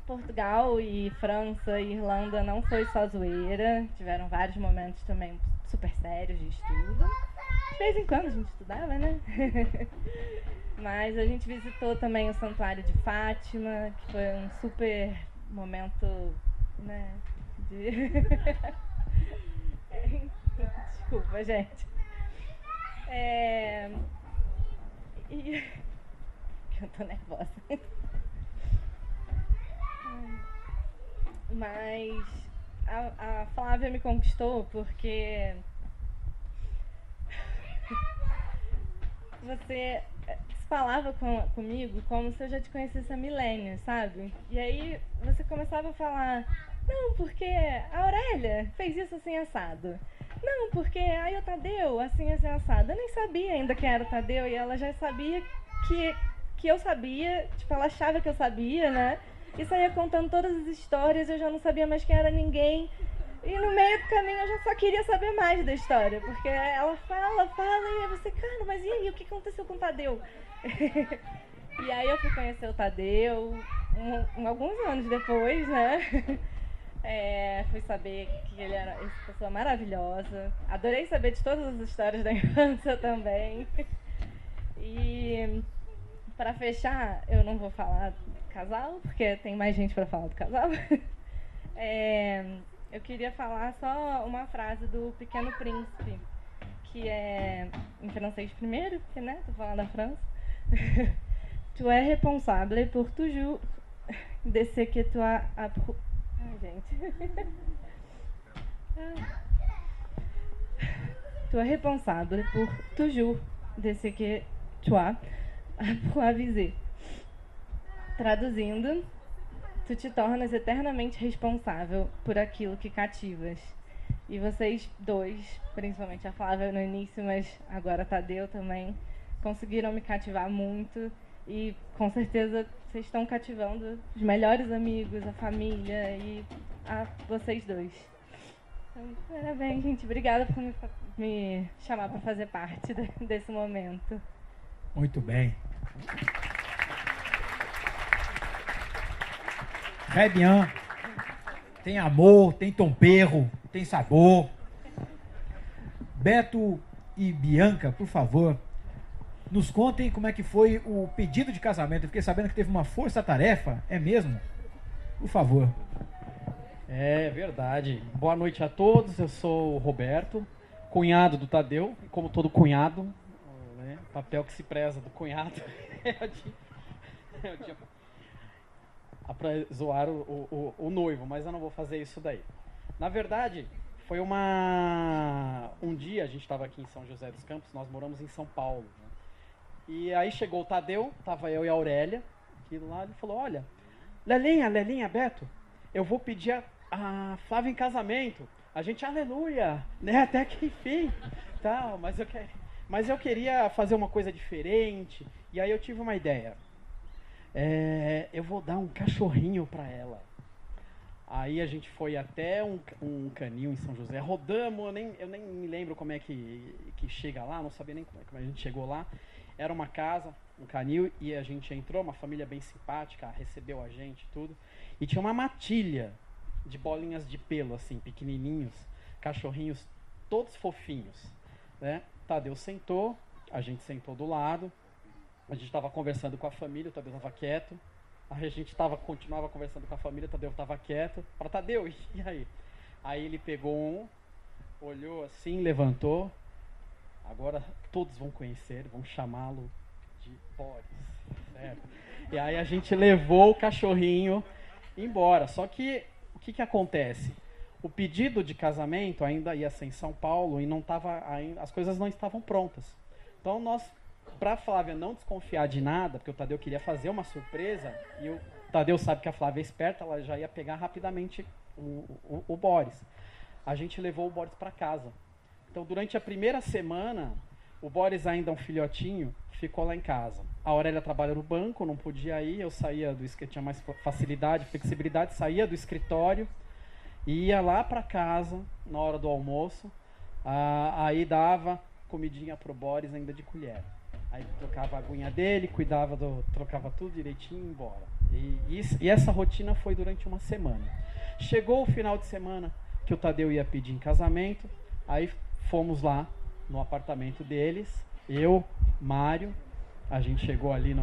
Portugal e França e Irlanda não foi só zoeira. Tiveram vários momentos também super sérios de estudo. De vez em quando a gente estudava, né? Mas a gente visitou também o Santuário de Fátima, que foi um super momento, né? Desculpa, gente. Eu tô nervosa. Mas a Flávia me conquistou porque você falava comigo como se eu já te conhecesse há milênios, sabe? E aí você começava a falar: não, porque a Aurélia fez isso assim assado. Não, porque aí o Tadeu assim assado. Eu nem sabia ainda quem era o Tadeu e ela já sabia que eu sabia, tipo, ela achava que eu sabia, né? E saía contando todas as histórias, eu já não sabia mais quem era ninguém. E no meio do caminho eu já só queria saber mais da história, porque ela fala, e aí você: cara, mas e aí, o que aconteceu com o Tadeu? E aí eu fui conhecer o Tadeu alguns anos depois, né? Fui saber que ele era essa pessoa maravilhosa. Adorei saber de todas as histórias da infância também. E pra fechar, eu não vou falar do casal, porque tem mais gente pra falar do casal. Eu queria falar só uma frase do Pequeno Príncipe, que é em francês primeiro, porque, né, tô falando da França. Tu es responsable pour toujours de ce que tu as appris. Ai, gente. Tu es responsable pour toujours de ce que tu as appris. Traduzindo: tu te tornas eternamente responsável por aquilo que cativas. E vocês dois, principalmente a Flávia no início, mas agora a Tadeu também, conseguiram me cativar muito. E com certeza vocês estão cativando os melhores amigos, a família e a vocês dois. Então, parabéns, gente. Obrigada por me chamar para fazer parte desse momento. Muito bem. Très bien. Tem amor, tem tomperro, tem sabor. Beto e Bianca, por favor, nos contem como é que foi o pedido de casamento. Eu fiquei sabendo que teve uma força-tarefa, é mesmo? Por favor. É verdade. Boa noite a todos, eu sou o Roberto, cunhado do Tadeu, como todo cunhado, né? Papel que se preza do cunhado é Eu tinha pra zoar o noivo, mas eu não vou fazer isso daí. Na verdade, foi um dia, a gente estava aqui em São José dos Campos, nós moramos em São Paulo, né? E aí chegou o Tadeu, tava eu e a Aurélia, aqui do lado, e falou, olha, Lelinha, Beto, eu vou pedir a Flávia em casamento. A gente, aleluia, né, até que enfim, tal, mas eu queria fazer uma coisa diferente, e aí eu tive uma ideia. Eu vou dar um cachorrinho para ela. Aí a gente foi até um canil em São José, rodamos, eu nem me lembro como é que chega lá, não sabia nem como é que a gente chegou lá. Era uma casa, um canil, e a gente entrou, uma família bem simpática, recebeu a gente, tudo. E tinha uma matilha de bolinhas de pelo, assim, pequenininhos, cachorrinhos todos fofinhos, né? Tadeu sentou, a gente sentou do lado, a gente estava conversando com a família, o Tadeu estava quieto, a gente continuava conversando com a família, o Tadeu estava quieto. Para Tadeu, e aí? Aí ele pegou olhou assim, levantou. Agora todos vão conhecer, vão chamá-lo de Boris, certo? E aí a gente levou o cachorrinho embora. Só que o que acontece? O pedido de casamento ainda ia ser em São Paulo e as coisas não estavam prontas. Então para a Flávia não desconfiar de nada, porque o Tadeu queria fazer uma surpresa, e o Tadeu sabe que a Flávia é esperta, ela já ia pegar rapidamente o Boris. A gente levou o Boris para casa. Então, durante a primeira semana, o Boris, ainda um filhotinho, ficou lá em casa. A Aurélia trabalha no banco, não podia ir, eu saía do escritório, tinha mais facilidade, flexibilidade, saía do escritório, ia lá para casa, na hora do almoço, aí dava comidinha pro Boris ainda de colher. Aí trocava a aguinha dele, trocava tudo direitinho e ia embora. E essa rotina foi durante uma semana. Chegou o final de semana que o Tadeu ia pedir em casamento, aí fomos lá no apartamento deles, eu, Mário, a gente chegou ali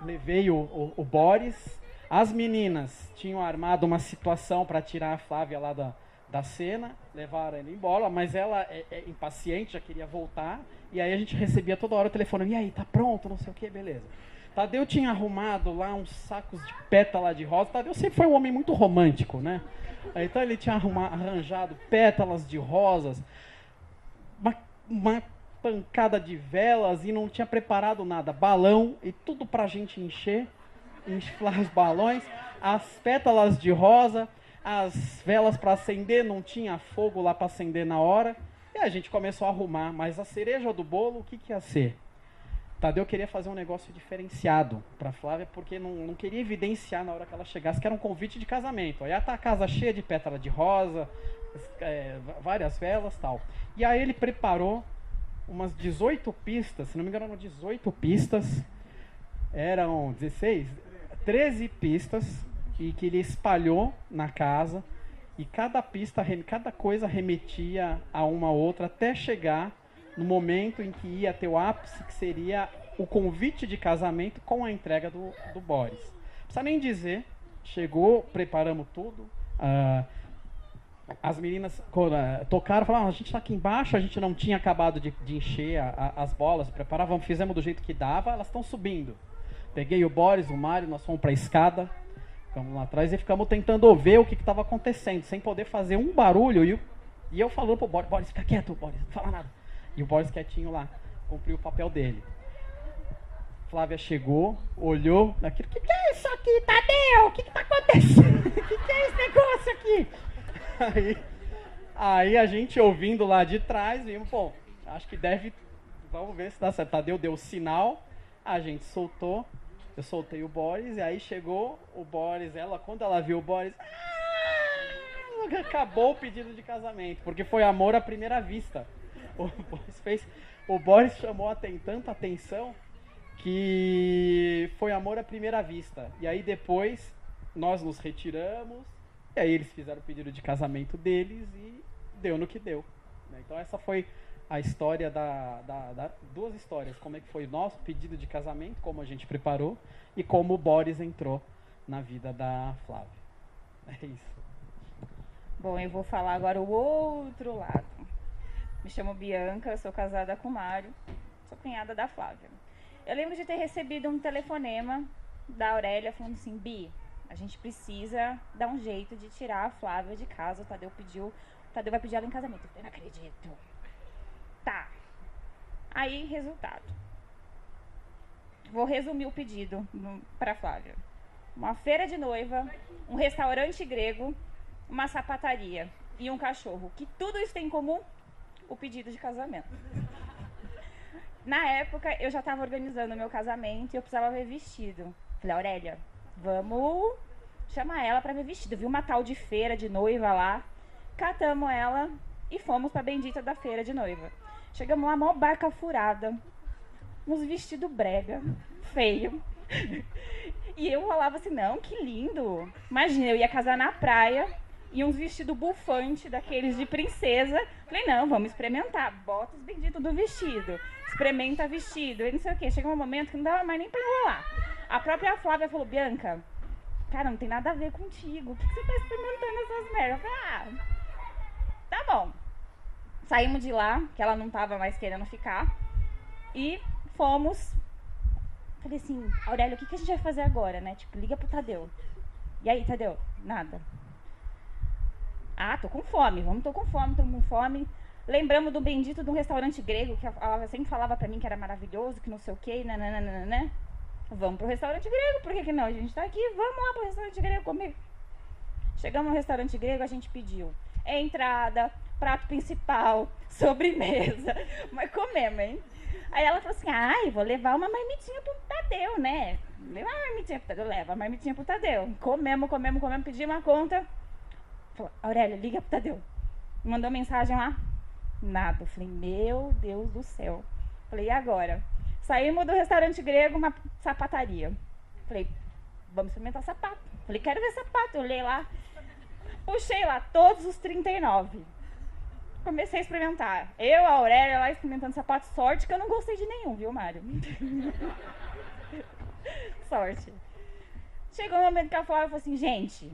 levei o Boris, as meninas tinham armado uma situação para tirar a Flávia lá da cena, levaram ele embora, mas ela é impaciente, já queria voltar, e aí a gente recebia toda hora o telefone, e aí, tá pronto, não sei o que, beleza. Tadeu tinha arrumado lá uns sacos de pétala de rosa. Tadeu sempre foi um homem muito romântico, né? Então ele tinha arranjado pétalas de rosas, uma pancada de velas, e não tinha preparado nada, balão e tudo pra gente inflar os balões, as pétalas de rosa, as velas para acender, não tinha fogo lá para acender na hora, e a gente começou a arrumar, mas a cereja do bolo, o que ia ser? Tadeu queria fazer um negócio diferenciado para Flávia, porque não queria evidenciar na hora que ela chegasse que era um convite de casamento. Aí tá a casa cheia de pétala de rosa, várias velas e tal. E aí ele preparou umas 18 pistas, se não me engano eram 18 pistas, eram 13 pistas, e que ele espalhou na casa, e cada coisa remetia a uma outra, até chegar no momento em que ia ter o ápice, que seria o convite de casamento com a entrega do Boris. Não precisa nem dizer, chegou, preparamos tudo, as meninas tocaram, falaram, a gente está aqui embaixo, a gente não tinha acabado de encher as bolas, preparávamos, fizemos do jeito que dava, elas estão subindo. Peguei o Boris, o Mário, nós fomos para a escada, ficamos lá atrás e ficamos tentando ver o que estava acontecendo, sem poder fazer um barulho, e eu falando pro Boris, Boris, fica quieto, Boris, não fala nada. E o Boris quietinho lá, cumpriu o papel dele. Flávia chegou, olhou, naquilo, o que é isso aqui, Tadeu? O que tá acontecendo? O que é esse negócio aqui? Aí a gente ouvindo lá de trás, vimos, pô, acho que vamos ver se dá certo. Tadeu deu o sinal, a gente soltou, eu soltei o Boris, e aí chegou o Boris, quando ela viu o Boris, acabou o pedido de casamento, porque foi amor à primeira vista. O Boris chamou tanta atenção que foi amor à primeira vista. E aí depois nós nos retiramos, e aí eles fizeram o pedido de casamento deles e deu no que deu. Então essa foi a história duas histórias, como é que foi o nosso pedido de casamento, como a gente preparou, e como o Boris entrou na vida da Flávia. É isso. Bom, eu vou falar agora o outro lado. Me chamo Bianca, sou casada com o Mário, sou cunhada da Flávia. Eu lembro de ter recebido um telefonema da Aurélia falando assim, Bi, a gente precisa dar um jeito de tirar a Flávia de casa, o Tadeu vai pedir ela em casamento. Eu falei, não acredito. Tá. Aí, resultado. Vou resumir o pedido pra Flávia. Uma feira de noiva, um restaurante grego, uma sapataria e um cachorro. Que tudo isso tem em comum? O pedido de casamento. Na época, eu já estava organizando o meu casamento e eu precisava ver vestido. Falei, Aurélia, vamos chamar ela para ver vestido. Vi uma tal de feira de noiva lá, catamos ela e fomos para a bendita da feira de noiva. Chegamos lá, mó barca furada, uns vestidos brega, feio. E eu falava assim, não, que lindo. Imagina, eu ia casar na praia e uns vestidos bufantes, daqueles de princesa. Falei, não, vamos experimentar. Bota os benditos do vestido. Experimenta vestido, e não sei o quê. Chegou um momento que não dava mais nem pra enrolar. A própria Flávia falou, Bianca, cara, não tem nada a ver contigo. Por que você tá experimentando essas merdas? Eu falei, tá bom. Saímos de lá, que ela não tava mais querendo ficar. E fomos. Falei assim, Aurélia, o que a gente vai fazer agora, né? Tipo, liga pro Tadeu. E aí, Tadeu? Nada. Ah, tô com fome. Tô com fome. Lembramos do bendito de um restaurante grego, que ela sempre falava pra mim que era maravilhoso, que não sei o quê, né? Vamos pro restaurante grego, por que não? A gente tá aqui, vamos lá pro restaurante grego comer. Chegamos no restaurante grego, a gente pediu entrada, prato principal, sobremesa. Mas comemos, hein? Aí ela falou assim, ai, vou levar uma marmitinha pro Tadeu, né? Leva uma marmitinha pro Tadeu, leva a marmitinha pro Tadeu. Comemos, pedimos uma conta. Falou, Aurélia, liga pro Tadeu. Mandou mensagem lá. Nada. Eu falei, meu Deus do céu. Falei, e agora? Saímos do restaurante grego, uma sapataria. Falei, vamos experimentar sapato. Falei, quero ver sapato. Eu olhei lá, puxei lá todos os 39. Comecei a experimentar. Eu, a Aurélia, lá experimentando sapato. Sorte que eu não gostei de nenhum, viu, Mário? Sorte. Chegou um momento que ela falou assim, gente,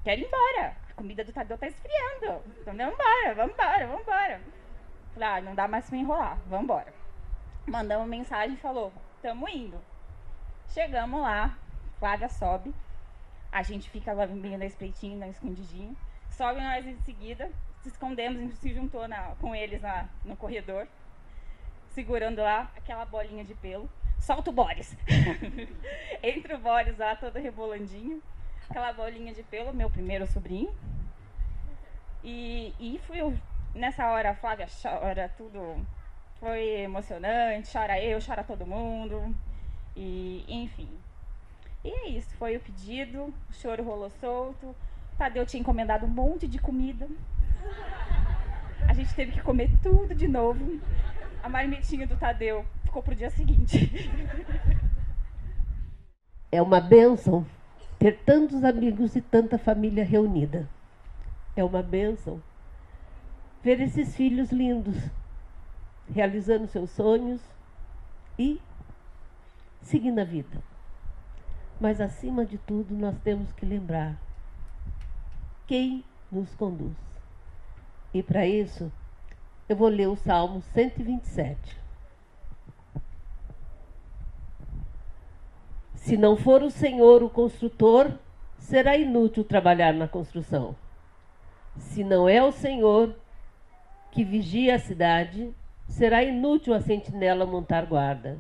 quero ir embora. A comida do Tadeu tá esfriando. Então, vamos embora. Falei, não dá mais pra enrolar, vamos embora. Mandamos mensagem e falou, tamo indo. Chegamos lá, Flávia sobe. A gente fica lá meio na espreitinha, na escondidinho. Sobe nós em seguida, se escondemos, a gente se juntou com eles no corredor. Segurando lá aquela bolinha de pelo. Solta o Boris. Entra o Boris lá, todo rebolandinho. Aquela bolinha de pelo, meu primeiro sobrinho. E fui eu. Nessa hora a Flávia chora, tudo foi emocionante, chora eu, chora todo mundo. E enfim. E é isso, foi o pedido, o choro rolou solto. Tadeu tinha encomendado um monte de comida. A gente teve que comer tudo de novo. A marmitinha do Tadeu ficou pro dia seguinte. É uma bênção ter tantos amigos e tanta família reunida. É uma bênção ver esses filhos lindos realizando seus sonhos e seguindo a vida. Mas, acima de tudo, nós temos que lembrar quem nos conduz. E, para isso, eu vou ler o Salmo 127. Se não for o Senhor o construtor, será inútil trabalhar na construção. Se não é o Senhor que vigia a cidade, será inútil a sentinela montar guarda.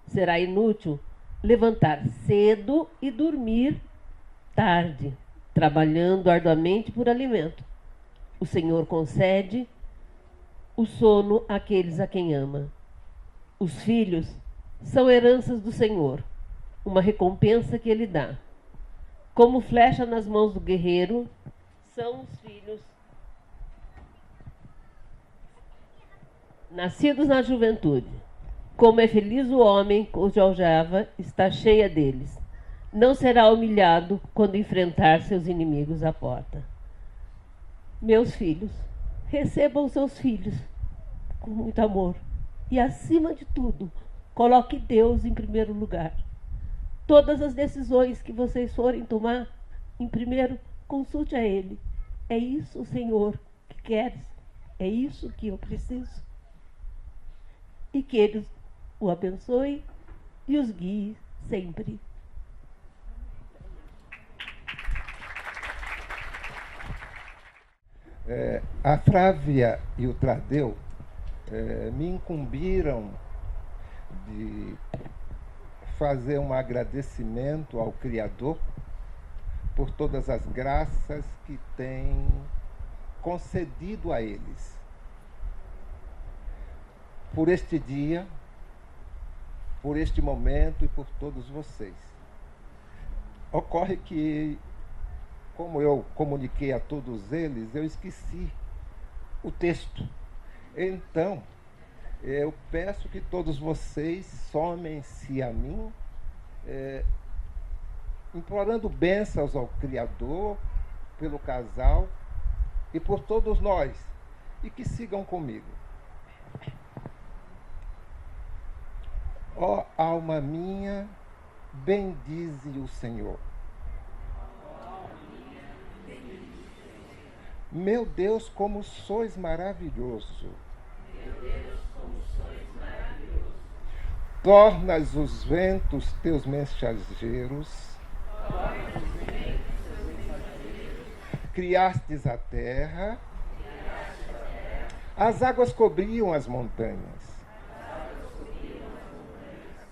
Será inútil levantar cedo e dormir tarde, trabalhando arduamente por alimento. O Senhor concede o sono àqueles a quem ama. Os filhos são heranças do Senhor, uma recompensa que Ele dá. Como flecha nas mãos do guerreiro, são os filhos nascidos na juventude. Como é feliz o homem cuja aljava está cheia deles. Não será humilhado quando enfrentar seus inimigos à porta. Meus filhos, recebam seus filhos com muito amor. E, acima de tudo, coloque Deus em primeiro lugar. Todas as decisões que vocês forem tomar, em primeiro, consulte a Ele. É isso, Senhor, que queres. É isso que eu preciso. E que Ele o abençoe e os guie sempre. A Flávia e o Tadeu me incumbiram de fazer um agradecimento ao Criador por todas as graças que tem concedido a eles. Por este dia, por este momento e por todos vocês. Ocorre que, como eu comuniquei a todos eles, eu esqueci o texto. Então, eu peço que todos vocês somem-se a mim, implorando bênçãos ao Criador, pelo casal e por todos nós, e que sigam comigo. Ó alma minha, bendize o Senhor. Meu Deus, como sois maravilhoso. Tornas os ventos teus mensageiros. Criastes a terra. As águas cobriam as montanhas.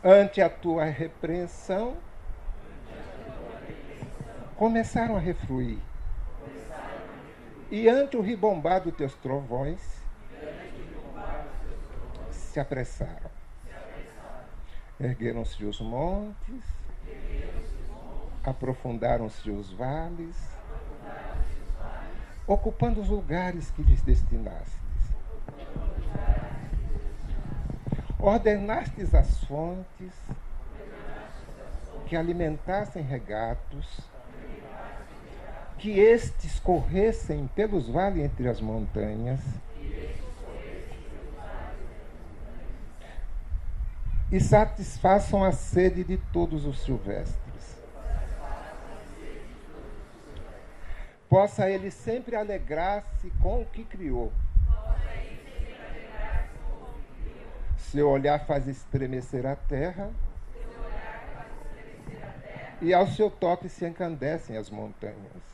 Ante a tua repreensão, começaram a refluir. E ante o ribombar dos teus trovões, se apressaram. Ergueram-se os montes, aprofundaram-se os vales, ocupando os lugares que lhes destinastes. Ordenastes as fontes que alimentassem regatos, que estes corressem pelos vales entre as montanhas, e satisfaçam a sede de todos os silvestres. Possa ele sempre alegrar-se com o que criou. Seu olhar faz estremecer a terra, e ao seu toque se encandecem as montanhas.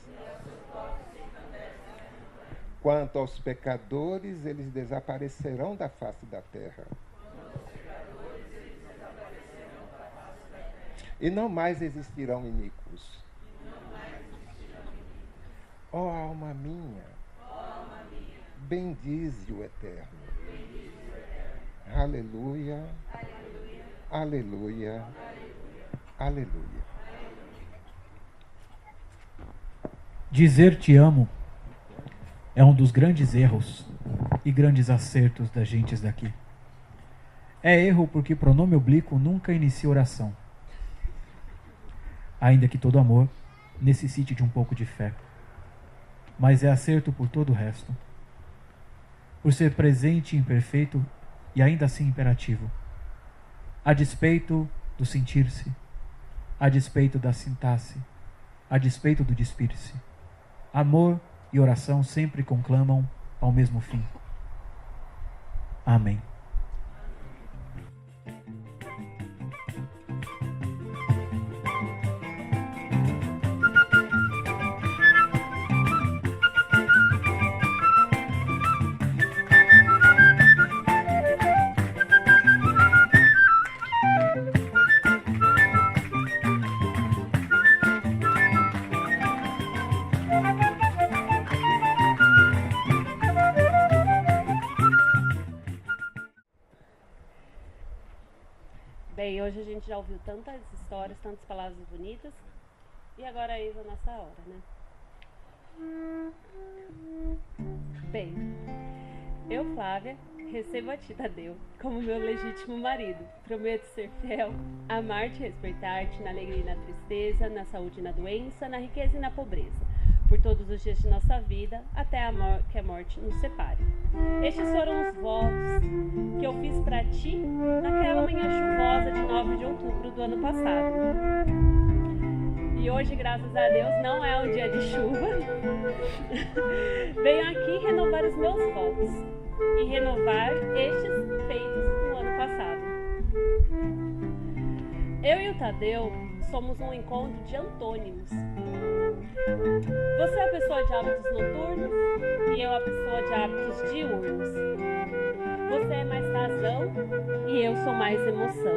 Quanto aos pecadores, eles desaparecerão da face da terra. E não mais existirão iníquos. Ó alma minha, bendize o Eterno. Aleluia, aleluia, aleluia. Dizer te amo é um dos grandes erros e grandes acertos das gentes daqui. É erro porque pronome oblíquo nunca inicia oração. Ainda que todo amor necessite de um pouco de fé. Mas é acerto por todo o resto. Por ser presente e imperfeito e ainda assim imperativo. A despeito do sentir-se, a despeito da sintaxe, a despeito do despir-se. Amor e oração sempre conclamam ao mesmo fim. Amém. Bem, hoje a gente já ouviu tantas histórias, tantas palavras bonitas, e agora é a nossa hora, né? Bem, eu, Flávia, recebo a ti, Tadeu, como meu legítimo marido. Prometo ser fiel, amar-te e respeitar-te na alegria e na tristeza, na saúde e na doença, na riqueza e na pobreza, por todos os dias de nossa vida, até que a morte nos separe. Estes foram os votos que eu fiz para ti naquela manhã chuvosa de 9 de outubro do ano passado. E hoje, graças a Deus, não é um dia de chuva. Venho aqui renovar os meus votos e renovar estes feitos no ano passado. Eu e o Tadeu somos um encontro de antônimos. Você é a pessoa de hábitos noturnos e eu a pessoa de hábitos diurnos. Você é mais razão e eu sou mais emoção.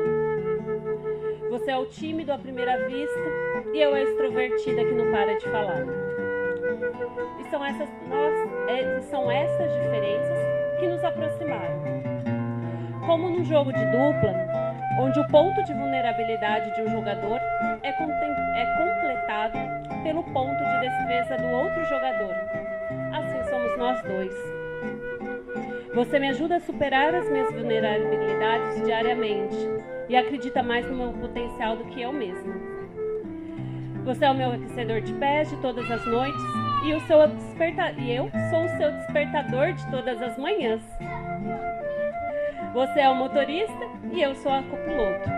Você é o tímido à primeira vista e eu a extrovertida que não para de falar. E são essas diferenças que nos aproximaram. Como num jogo de dupla, onde o ponto de vulnerabilidade de um jogador é completado pelo ponto de destreza do outro jogador. Assim somos nós dois. Você me ajuda a superar as minhas vulnerabilidades diariamente e acredita mais no meu potencial do que eu mesma. Você é o meu aquecedor de pés de todas as noites e eu sou o seu despertador de todas as manhãs. Você é o motorista e eu sou a copiloto.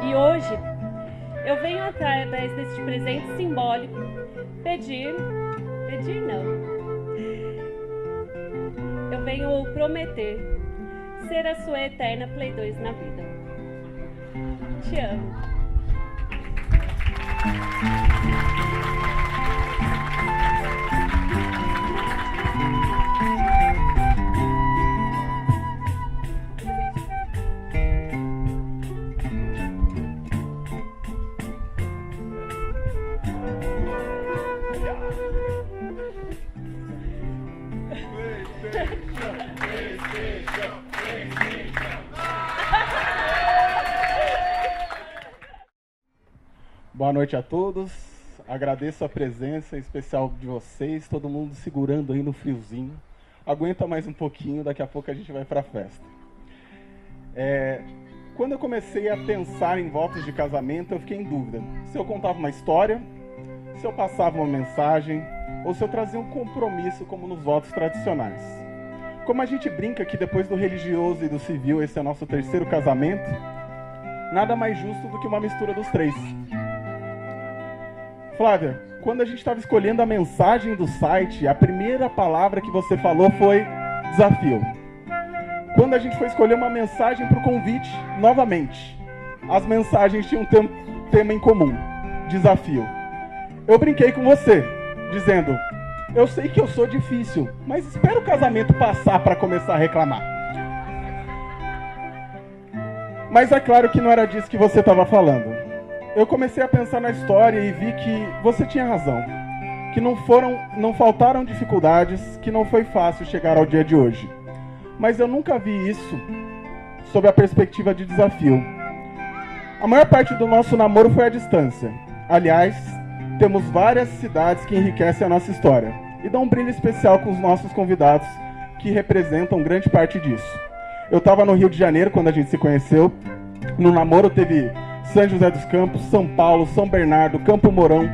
E hoje eu venho através deste presente simbólico pedir não. Eu venho prometer ser a sua eterna Play 2 na vida. Te amo. Boa noite a todos. Agradeço a presença especial de vocês, todo mundo segurando aí no friozinho. Aguenta mais um pouquinho, daqui a pouco a gente vai para a festa. Quando eu comecei a pensar em votos de casamento, eu fiquei em dúvida se eu contava uma história, se eu passava uma mensagem ou se eu trazia um compromisso como nos votos tradicionais. Como a gente brinca que depois do religioso e do civil esse é o nosso terceiro casamento, nada mais justo do que uma mistura dos três. Flávia, quando a gente estava escolhendo a mensagem do site, a primeira palavra que você falou foi desafio. Quando a gente foi escolher uma mensagem para o convite, novamente, as mensagens tinham um tema em comum, desafio. Eu brinquei com você, dizendo, eu sei que eu sou difícil, mas espera o casamento passar para começar a reclamar. Mas é claro que não era disso que você estava falando. Eu comecei a pensar na história e vi que você tinha razão, que não faltaram dificuldades, que não foi fácil chegar ao dia de hoje. Mas eu nunca vi isso sob a perspectiva de desafio. A maior parte do nosso namoro foi à distância. Aliás, temos várias cidades que enriquecem a nossa história e dão um brilho especial com os nossos convidados, que representam grande parte disso. Eu estava no Rio de Janeiro quando a gente se conheceu. No namoro teve São José dos Campos, São Paulo, São Bernardo, Campo Mourão,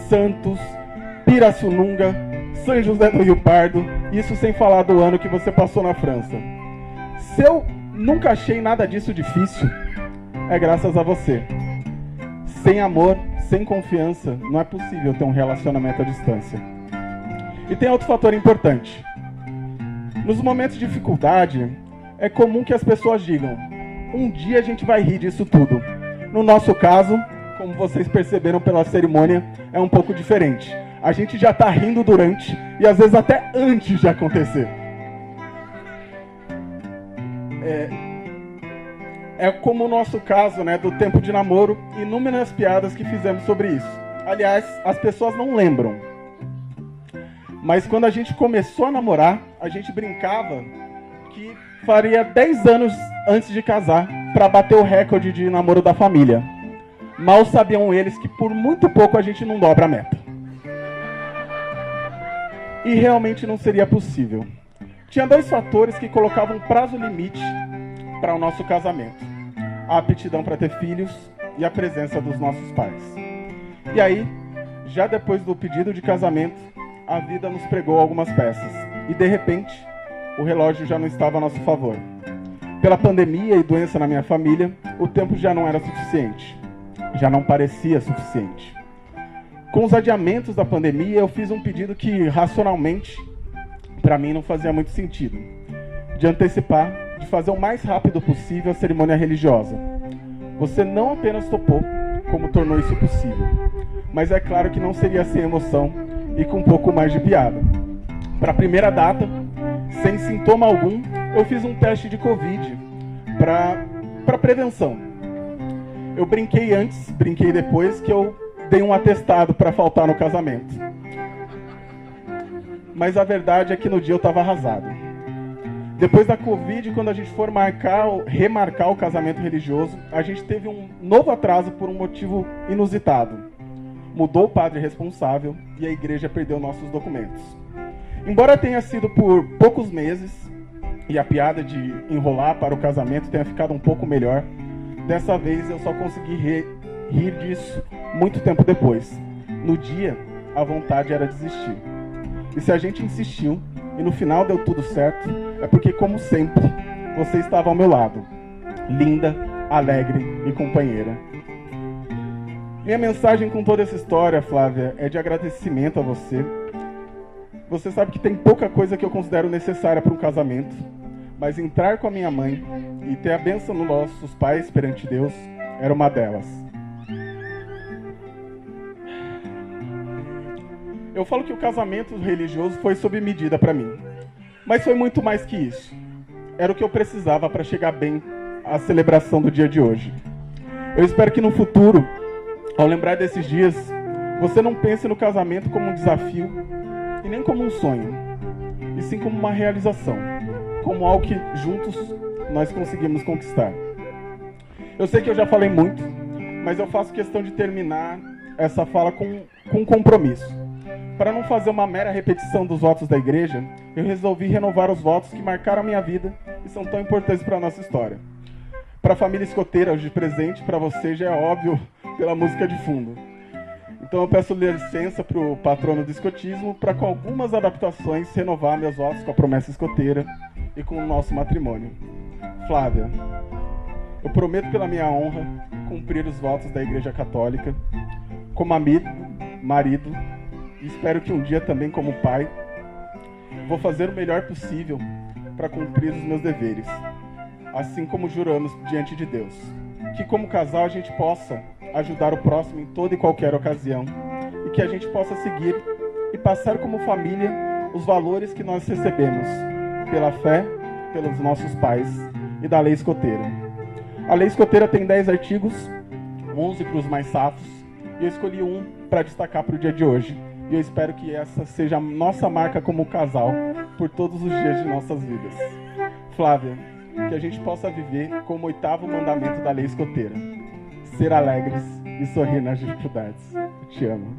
Santos, Pirassununga, São José do Rio Pardo, isso sem falar do ano que você passou na França. Se eu nunca achei nada disso difícil, é graças a você. Sem amor, sem confiança, não é possível ter um relacionamento à distância. E tem outro fator importante. Nos momentos de dificuldade, é comum que as pessoas digam, um dia a gente vai rir disso tudo. No nosso caso, como vocês perceberam pela cerimônia, é um pouco diferente. A gente já está rindo durante e às vezes até antes de acontecer. É como o nosso caso, né, do tempo de namoro, inúmeras piadas que fizemos sobre isso. Aliás, as pessoas não lembram. Mas quando a gente começou a namorar, a gente brincava que faria 10 anos antes de casar para bater o recorde de namoro da família. Mal sabiam eles que por muito pouco a gente não dobra a meta. E realmente não seria possível. Tinha 2 fatores que colocavam um prazo limite para o nosso casamento: a aptidão para ter filhos e a presença dos nossos pais. E aí, já depois do pedido de casamento, a vida nos pregou algumas peças. E de repente, o relógio já não estava a nosso favor. Pela pandemia e doença na minha família, o tempo já não era suficiente. Já não parecia suficiente. Com os adiamentos da pandemia, eu fiz um pedido que, racionalmente, para mim não fazia muito sentido. De antecipar, de fazer o mais rápido possível a cerimônia religiosa. Você não apenas topou, como tornou isso possível. mas é claro que não seria sem emoção e com um pouco mais de piada. Para a primeira data, sem sintoma algum, eu fiz um teste de Covid para prevenção. Eu brinquei antes, brinquei depois, que eu dei um atestado para faltar no casamento. Mas a verdade é que no dia eu estava arrasado. Depois da Covid, quando a gente for remarcar o casamento religioso, a gente teve um novo atraso por um motivo inusitado. Mudou o padre responsável e a igreja perdeu nossos documentos. Embora tenha sido por poucos meses e a piada de enrolar para o casamento tenha ficado um pouco melhor, dessa vez eu só consegui rir disso muito tempo depois. No dia, a vontade era desistir. E se a gente insistiu e no final deu tudo certo, é porque, como sempre, você estava ao meu lado. Linda, alegre e companheira. Minha mensagem com toda essa história, Flávia, é de agradecimento a você. Você sabe que tem pouca coisa que eu considero necessária para um casamento, mas entrar com a minha mãe e ter a bênção dos nossos pais perante Deus era uma delas. Eu falo que o casamento religioso foi sob medida para mim, mas foi muito mais que isso. Era o que eu precisava para chegar bem à celebração do dia de hoje. Eu espero que no futuro, ao lembrar desses dias, você não pense no casamento como um desafio e nem como um sonho, e sim como uma realização, como algo que juntos nós conseguimos conquistar. Eu sei que eu já falei muito, mas eu faço questão de terminar essa fala com um compromisso. Para não fazer uma mera repetição dos votos da igreja, eu resolvi renovar os votos que marcaram a minha vida e são tão importantes para a nossa história. Para a família escoteira, hoje de presente, para você já é óbvio pela música de fundo. Então eu peço licença para o patrono do escotismo para, com algumas adaptações, renovar meus votos com a promessa escoteira e com o nosso matrimônio. Flávia, eu prometo pela minha honra cumprir os votos da Igreja Católica como amigo, marido, e espero que um dia também como pai, vou fazer o melhor possível para cumprir os meus deveres, assim como juramos diante de Deus. Que como casal a gente possa ajudar o próximo em toda e qualquer ocasião e que a gente possa seguir e passar como família os valores que nós recebemos pela fé, pelos nossos pais e da lei escoteira. A lei escoteira tem 10 artigos, 11 para os mais safos, e eu escolhi um para destacar para o dia de hoje. E eu espero que essa seja a nossa marca como casal por todos os dias de nossas vidas. Flávia, que a gente possa viver como 8º mandamento da lei escoteira: ser alegres e sorrir nas dificuldades. Eu te amo.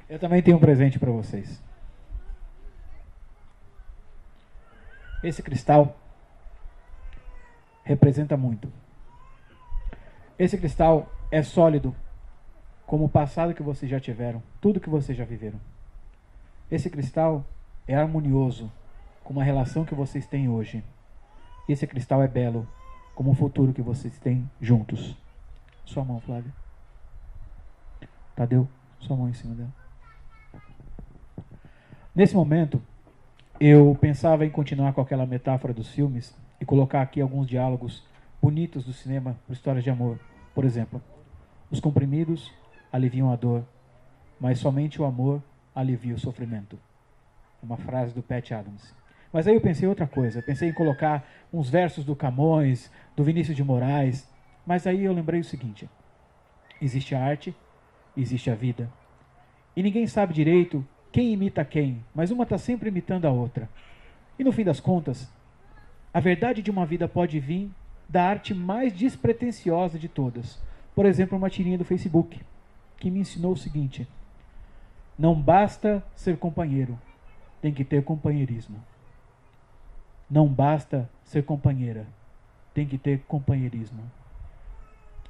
Eu também tenho um presente para vocês. Esse cristal representa muito. Esse cristal é sólido, como o passado que vocês já tiveram, tudo que vocês já viveram. Esse cristal é harmonioso, como a relação que vocês têm hoje. Esse cristal é belo, como o futuro que vocês têm juntos. Sua mão, Flávia. Tadeu, sua mão em cima dela. Nesse momento, eu pensava em continuar com aquela metáfora dos filmes e colocar aqui alguns diálogos bonitos do cinema por histórias de amor. Por exemplo, os comprimidos aliviam a dor, mas somente o amor alivia o sofrimento. Uma frase do Pat Adams. Mas aí eu pensei em outra coisa. Eu pensei em colocar uns versos do Camões, do Vinícius de Moraes, mas aí eu lembrei o seguinte: existe a arte, existe a vida. E ninguém sabe direito quem imita quem, mas uma está sempre imitando a outra. E no fim das contas, a verdade de uma vida pode vir da arte mais despretensiosa de todas. Por exemplo, uma tirinha do Facebook, que me ensinou o seguinte: Não basta ser companheiro, tem que ter companheirismo. Não basta ser companheira, tem que ter companheirismo.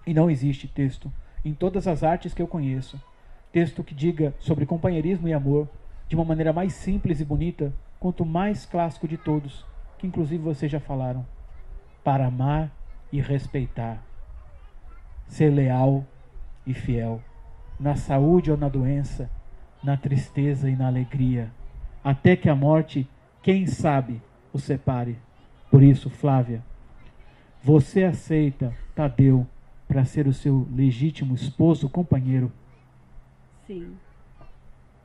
E não existe texto em todas as artes que eu conheço, texto que diga sobre companheirismo e amor de uma maneira mais simples e bonita, quanto o mais clássico de todos, que inclusive vocês já falaram: para amar e respeitar, ser leal e fiel, na saúde ou na doença, na tristeza e na alegria, até que a morte, quem sabe, o separe. Por isso, Flávia, você aceita Tadeu para ser o seu legítimo esposo, companheiro? Sim.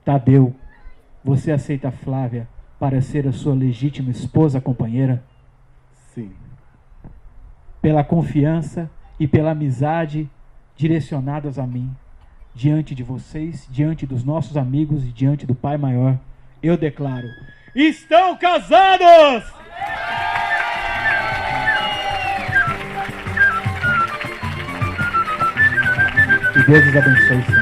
Tadeu, você aceita Flávia para ser a sua legítima esposa, companheira? Sim. Pela confiança e pela amizade direcionadas a mim, diante de vocês, diante dos nossos amigos e diante do Pai Maior, eu declaro: estão casados! Que Deus os abençoe sempre.